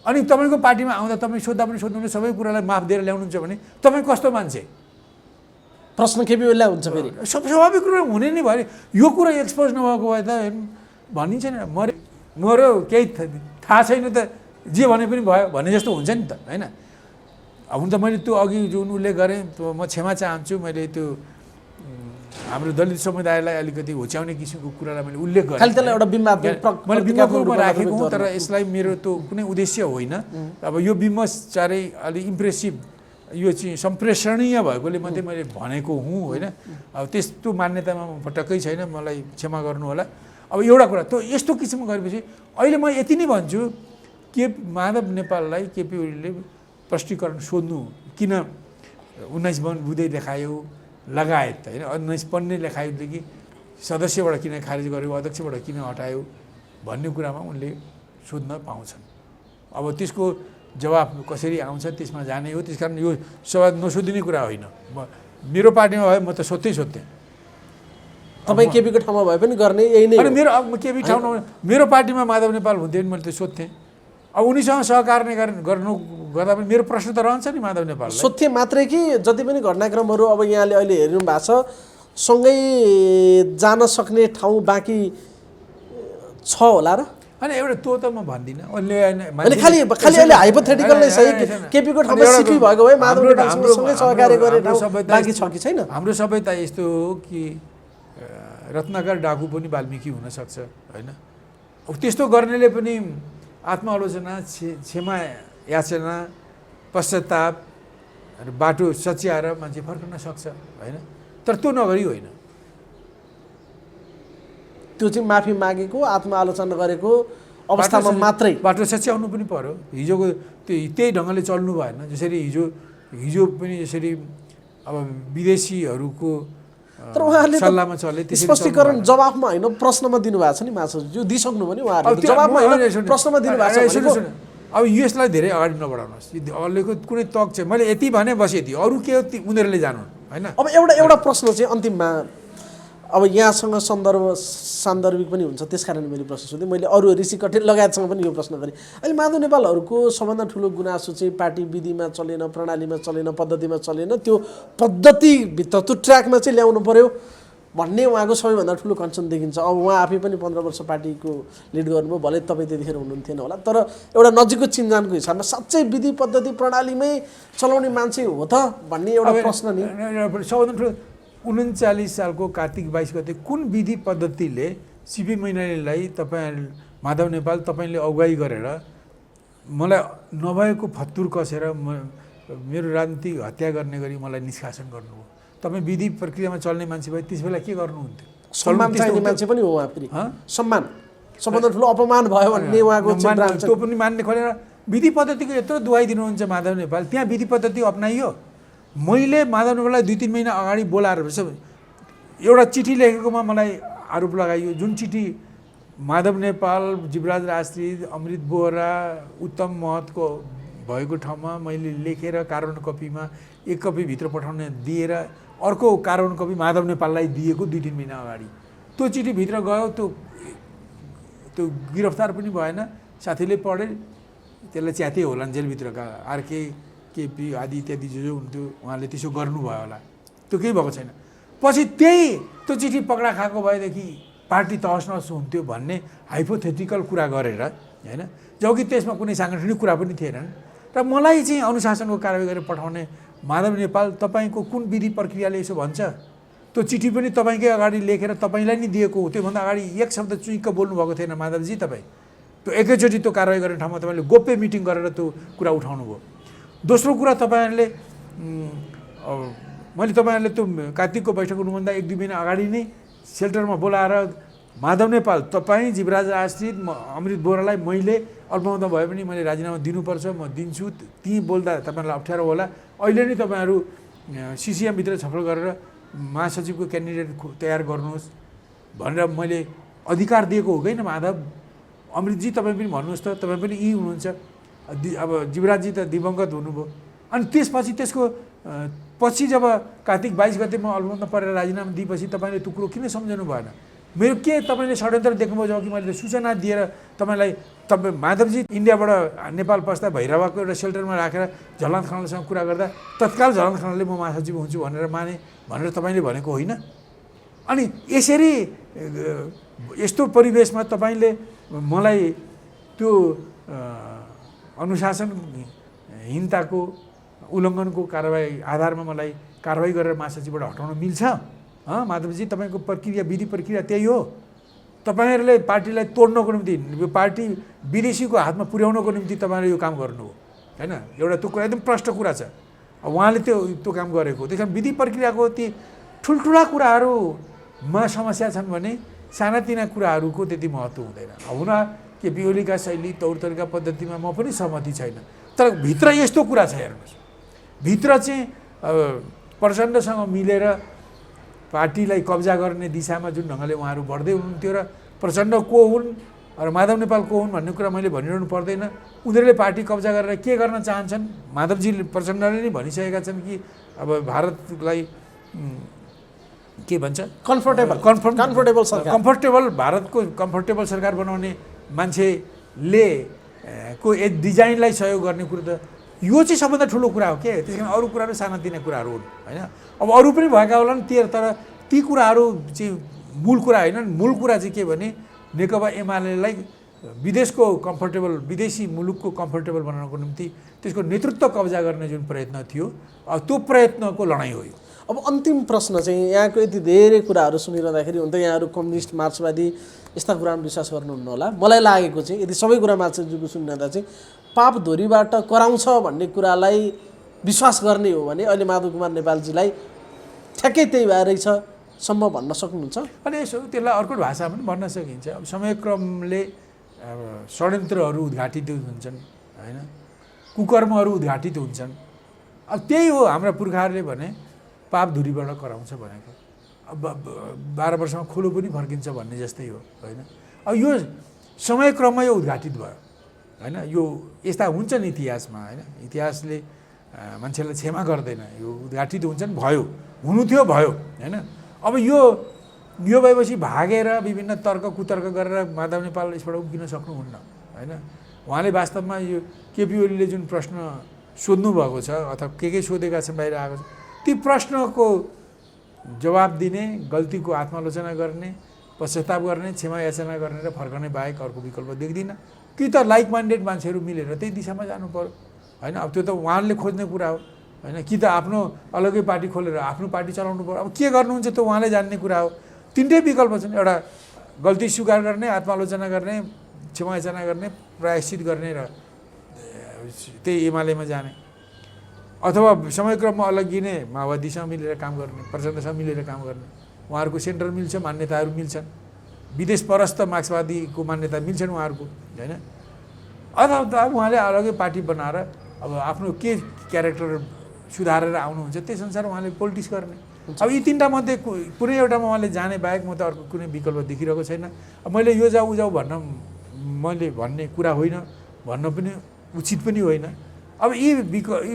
अनि तपाईँको पार्टीमा आउँदा तपाईँ सोद्धा पनि सोध्नुहुन्छ सबै कुरालाई माफ दिएर ल्याउनुहुन्छ भने तपाईँ कस्तो मान्छे? प्रश्न केपी ओलीलाई हुन्छ फेरि स्वाभाविक कुरा हुने नै भयो। यो कुरा एक्सपोज नभएको भए त भनिन्छ नि मरो केही थाहा छैन त जे भने पनि भयो भन्ने जस्तो हुन्छ नि त होइन। हुन त मैले त्यो अघि जुन उल्लेख गरेँ त्यो म क्षमा चाहन्छु, मैले त्यो हाम्रो दलित समुदायलाई अलिकति होच्याउने किसिमको कुरालाई मैले उल्लेख गरेँ। खालि त्यसलाई एउटा बिम्बात्मक मैले बिम्बको रूपमा राखेको हुँ, तर यसलाई मेरो त्यो कुनै उद्देश्य होइन। अब यो बिम्ब चाँडै अलि इम्प्रेसिभ यो चाहिँ सम्प्रेषणीय भएकोले मात्रै मैले भनेको हुँ होइन। अब त्यस्तो मान्यतामा म पटक्कै छैन, मलाई क्षमा गर्नु होला। अब एउटा कुरा त्यो यस्तो किसिमको गरेपछि अहिले म यति नै भन्छु के माधव नेपाललाई केपी ओलीले प्रष्टीकरण सोध्नु किन 19 वन बुँदै देखायो लगायत होइन, 19 पन्ने लेखायोदेखि सदस्यबाट किन खारेज गर्यो, अध्यक्षबाट किन हटायो भन्ने कुरामा उनले सोध्न पाउँछन्। अब त्यसको जवाफ कसरी आउँछ त्यसमा जाने हो। त्यस कारण यो सवाल नसोधिने कुरा होइन। मेरो पार्टीमा भए म त सोध्थेँ। तपाईँ केपीको ठाउँमा भए पनि गर्ने यही नै अनि मेरो अब केपी ठाउँमा मेरो पार्टीमा माधव नेपाल हुन्थ्यो भने मैले त सोध्थेँ। अब उनीसँग सहकार्य गर्दा पनि मेरो प्रश्न त रहन्छ नि माधव नेपाल। सोध्थे मात्रै कि जति पनि घटनाक्रमहरू अब यहाँले अहिले हेरिनु भएको छ सँगै जान सक्ने ठाउँ बाँकी छ होला र? अनि एउटा त्यो त म भन्दिनँ। अनि खालि अहिले हाइपोथेटिकल नै सही केपीको ठाउँमा सिक्री भएको भए माधव नेपालसँग सँगै सहकार्य गर्ने ठाउँ बाँकी छ कि छैन? हाम्रो सभ्यता यस्तो हो कि रत्नाकर डाकु पनि वाल्मिकी हुनसक्छ होइन। अब त्यस्तो गर्नेले पनि आत्मालोचना, क्षमा याचना, पश्चाताप बाटो सच्याएर मान्छे फर्कन सक्छ होइन। तर त्यो नगरी होइन। त्यो चाहिँ माफी मागेको आत्मालोचना गरेको अवस्थामा मात्रै बाटो सच्याउनु पनि पर्यो। हिजोको त्यही ढङ्गले चल्नु भएन। जसरी हिजो पनि यसरी अब विदेशीहरूको तर उहाँहरूले सल्लाहमा चले स्पष्टीकरण जवाफमा होइन प्रश्नमा दिनुभएको छ नि माछाजी, दिइसक्नु भने उहाँहरूले जवाफमा होइन प्रश्नमा दिनुभएको छ। अब यसलाई धेरै अगाडि नबढाउनुहोस्। अहिलेको कुनै तक चाहिँ मैले यति भने बस यति, अरू के हो उनीहरूले जानु होइन। अब एउटा प्रश्न चाहिँ अन्तिममा अब यहाँसँग सान्दर्भिक पनि हुन्छ त्यस कारण मैले प्रश्न सोधेँ। मैले अरू ऋषि कटेल लगायतसँग पनि यो प्रश्न गरेँ। अहिले माधव नेपालहरूको सबभन्दा ठुलो गुनासो चाहिँ पार्टी विधिमा चलेन, प्रणालीमा चलेन, पद्धतिमा चलेन, त्यो पद्धतिभित्र त्यो ट्र्याकमा चाहिँ ल्याउनु पर्यो भन्ने उहाँको सबैभन्दा ठुलो कन्सर्न देखिन्छ। अब उहाँ आफै पनि 15 वर्ष पार्टीको लिड गर्नुभयो, भले तपाईँ त्यतिखेर हुनुहुन्थेन होला, तर एउटा नजिकको चिन्जानको हिसाबमा साँच्चै विधि पद्धति प्रणालीमै चलाउने मान्छे हो त भन्ने एउटा प्रश्न नि। सबभन्दा ठुलो 39 सालको कार्तिक 22 गते कुन विधि पद्धतिले सिपी मैनालीलाई माधव नेपाल तपाईँले अगुवाई गरेर मलाई नभएको फत्तुर कसेर मेरो राजनीतिक हत्या गर्ने गरी मलाई निष्कासन गर्नुभयो? तपाईँ विधि प्रक्रियामा चल्ने मान्छे भए त्यस बेला के गर्नुहुन्थ्यो? सम्मान चाहिने मान्छे पनि हो उहाँ फेरि। सम्मान सबभन्दा ठुलो अपमान भयो भन्ने उहाँको त्यो पनि मान्ने खोलेर विधि पद्धतिको यत्रो दुहाई दिनुहुन्छ माधव नेपाल। त्यहाँ विधि पद्धति अपनाइयो। मैले माधव नेपाललाई 2-3 महिना अगाडि बोलाएर एउटा चिठी लेखेकोमा मलाई आरोप लगाइयो। जुन चिठी माधव नेपाल, जीवराज राजश्री, अमृत बोहरा, उत्तम महतको भएको ठाउँमा मैले लेखेर कार्बन कपीमा 1 कपी भित्र पठाउने दिएर अर्को कार्बन कपी माधव नेपाललाई दिएको 2-3 महिना अगाडि त्यो चिठी भित्र गयो। त्यो गिरफ्तार पनि भएन। साथीले पढे त्यसलाई च्याते होला जेलभित्रका आरके केपी आदि इत्यादि जो हुन्थ्यो उहाँले त्यसो गर्नुभयो होला। त्यो केही भएको छैन। पछि त्यो चिठी पक्रा खाएको भएदेखि पार्टी तहस नहस हुन्थ्यो भन्ने हाइपोथेटिकल कुरा गरेर होइन, जबकि त्यसमा कुनै साङ्गठनिक कुरा पनि थिएनन्। र मलाई चाहिँ अनुशासनको कारवाही गरेर पठाउने माधव नेपाल तपाईँको कुन विधि प्रक्रियाले यसो भन्छ? त्यो चिठी पनि तपाईँकै अगाडि लेखेर तपाईँलाई नै दिएको हो। त्योभन्दा अगाडि एक शब्द चुइक्क बोल्नुभएको थिएन माधवजी। तपाईँ त्यो एकैचोटि त्यो कारवाही गर्ने ठाउँमा तपाईँले गोप्य मिटिङ गरेर त्यो कुरा उठाउनु भयो। दोस्रो कुरा तपाईँहरूले मैले तपाईँहरूले त्यो कार्तिकको बैठक हुनुभन्दा 1-2 महिना अगाडि नै सेल्टरमा बोलाएर माधव नेपाल तपाईँ, जीवराज आश्रित, अमृत बोहरालाई मैले अल्पमतमा भए पनि मैले राजीनामा दिनुपर्छ, म दिन्छु, ती बोल्दा तपाईँहरूलाई अप्ठ्यारो होला, अहिले नै तपाईँहरू सिसिएमभित्र छलफल गरेर महासचिवको क्यान्डिडेट तयार गर्नुहोस् भनेर मैले अधिकार दिएको हो कि माधव? अमृतजी तपाईँ पनि भन्नुहोस् त, तपाईँ पनि यी हुनुहुन्छ। अब जीवराजजी त दिवंगत हुनुभयो। अनि त्यसको पछि जब कार्तिक 22 गते म अल्पमतमा परेर राजीनामा दिएपछि तपाईँले त्यो कुरो किन सम्झनु भएन? मेरो के तपाईँले षड्यन्त्र देख्नुभयो? जब कि मैले सूचना दिएर तपाईँलाई तपाईँ माधवजी इन्डियाबाट नेपाल पस्दा भैरवाको एउटा सेल्टरमा राखेर झलनाथ खनालसँग कुरा गर्दा तत्काल झलनाथ खनालले म महासचिव हुन्छु भनेर माने भनेर तपाईँले भनेको होइन। अनि यसरी यस्तो परिवेशमा तपाईँले मलाई त्यो अनुशासनहीनताको उल्लङ्घनको कारबाही आधारमा मलाई कारबाही गरेर महासचिवबाट हटाउन मिल्छ? माधवजी तपाईँको प्रक्रिया विधि प्रक्रिया त्यही हो। तपाईँहरूले पार्टीलाई तोड्नको निम्ति यो पार्टी विदेशीको हातमा पुर्याउनको निम्ति तपाईँहरूले यो काम गर्नु हो होइन। एउटा त्यो कुरा एकदम प्रष्ट कुरा छ। उहाँले त्यो काम गरेको। त्यस कारण विधि प्रक्रियाको ती ठुल्ठुला कुराहरूमा समस्या छन् भने सानातिना कुराहरूको त्यति महत्त्व हुँदैन। हुन केपी ओलीका शैली तौर तरिका पद्धतिमा म पनि सहमति छैन, तर भित्र यस्तो कुरा छ हेर्नुहोस्, भित्र चाहिँ प्रचण्डसँग मिलेर पार्टीलाई कब्जा गर्ने दिशामा जुन ढङ्गले उहाँहरू बढ्दै हुनुहुन्थ्यो र प्रचण्ड को हुन् र माधव नेपाल को हुन् भन्ने कुरा मैले भनिरहनु पर्दैन। उनीहरूले पार्टी कब्जा गरेर के गर्न चाहन्छन्? माधवजी प्रचण्डले नै भनिसकेका छन् कि अब भारतलाई के भन्छ कम्फर्टेबल भारतको कम्फर्टेबल सरकार बनाउने मान्छेले को डिजाइनलाई सहयोग गर्ने कुरो त यो चाहिँ सबभन्दा ठुलो कुरा हो के। त्यस कारण अरू कुराहरू सानातिना कुराहरू हुन् होइन। अब अरू पनि भएका होलान् तर ती कुराहरू चाहिँ मूल कुरा होइनन्। मूल कुरा चाहिँ के भने नेकपा एमालेलाई विदेशी मुलुकको कम्फर्टेबल बनाउनको निम्ति त्यसको नेतृत्व कब्जा गर्ने जुन प्रयत्न थियो त्यो प्रयत्नको लडाइँ हो यो। अब अन्तिम प्रश्न चाहिँ यहाँको यति धेरै कुराहरू सुनिरहँदाखेरि हुन त यहाँहरू कम्युनिस्ट मार्क्सवादी यस्ता कुरामा विश्वास गर्नुहुन्न होला। मलाई लागेको चाहिँ यदि सबै कुरा मार्क्सवादीको सुनिरहँदा चाहिँ पाप धोरीबाट कराउँछ भन्ने कुरालाई विश्वास गर्ने हो भने अहिले माधव कुमार नेपालजीलाई ठ्याक्कै त्यही भएरै छ सम्म भन्न सक्नुहुन्छ? अनि यसो त्यसलाई अर्को भाषा पनि भन्न सकिन्छ। अब समयक्रमले षड्यन्त्रहरू उद्घाटित हुन्छन् होइन, कुकर्महरू उद्घाटित हुन्छन्। अब त्यही हो हाम्रा पुर्खाहरूले भने पाप धुरीबाट कराउँछ भनेको। अब 12 वर्षमा खोलो पनि फर्किन्छ भन्ने जस्तै हो होइन। अब यो समयक्रममा यो उद्घाटित भयो होइन। यो यस्ता हुन्छन् इतिहासमा होइन। इतिहासले मान्छेलाई क्षमा गर्दैन। यो उद्घाटित हुन्छन्, भयो, हुनु थियो, भयो होइन। अब यो भएपछि भागेर विभिन्न तर्क कुतर्क गरेर माधव नेपाल यसबाट उब्किन सक्नुहुन्न होइन। उहाँले वास्तवमा यो केपी ओलीले जुन प्रश्न सोध्नु भएको छ अथवा के सोधेका छन् बाहिर आएको छ ती प्रश्नको जवाब दिने, गल्तीको आत्मालोचना गर्ने, पश्चाताप गर्ने, क्षमा याचना गर्ने र फर्कने बाहेक अर्को विकल्प देख्दिनँ। कि त लाइक माइन्डेड मान्छेहरू मिलेर त्यही दिशामा जानु पर्यो होइन। अब त्यो त उहाँहरूले खोज्ने कुरा हो होइन। कि त आफ्नो अलग्गै पार्टी खोलेर आफ्नो पार्टी चलाउनु पर्यो। अब के गर्नुहुन्छ त्यो उहाँले जान्ने कुरा हो। तिनटै विकल्प छन्, एउटा गल्ती स्वीकार गर्ने, आत्मालोचना गर्ने, क्षमा याचना गर्ने, प्रायश्चित गर्ने र त्यही एमालेमा जाने, अथवा समयक्रममा अलग्गिने, माओवादीसँग मिलेर काम गर्ने, प्रचण्डसँग मिलेर काम गर्ने। उहाँहरूको सेन्टर मिल्छ, मान्यताहरू मिल्छन्, विदेश परस्त मार्क्सवादीको मान्यता मिल्छन् उहाँहरूको होइन। अथवा उहाँले अलग्गै पार्टी बनाएर अब आफ्नो के क्यारेक्टर सुधारेर आउनुहुन्छ त्यस अनुसार उहाँले पोलिटिक्स गर्ने। अब यी तिनवटा मध्ये कुनै एउटामा उहाँले जाने बाहेक म त अर्को कुनै विकल्प देखिरहेको छैन। अब मैले यो जाऊ उजाऊ मैले भन्ने कुरा होइन, भन्न पनि उचित पनि होइन। अब यी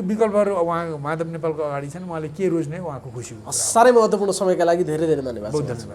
विकल्पहरू उहाँ माधव नेपालको अगाडि छन्, उहाँले के रोज्ने उहाँको खुसी हो। साह्रै महत्त्वपूर्ण समयका लागि धेरै धेरै धन्यवाद। बहुत धन्यवाद।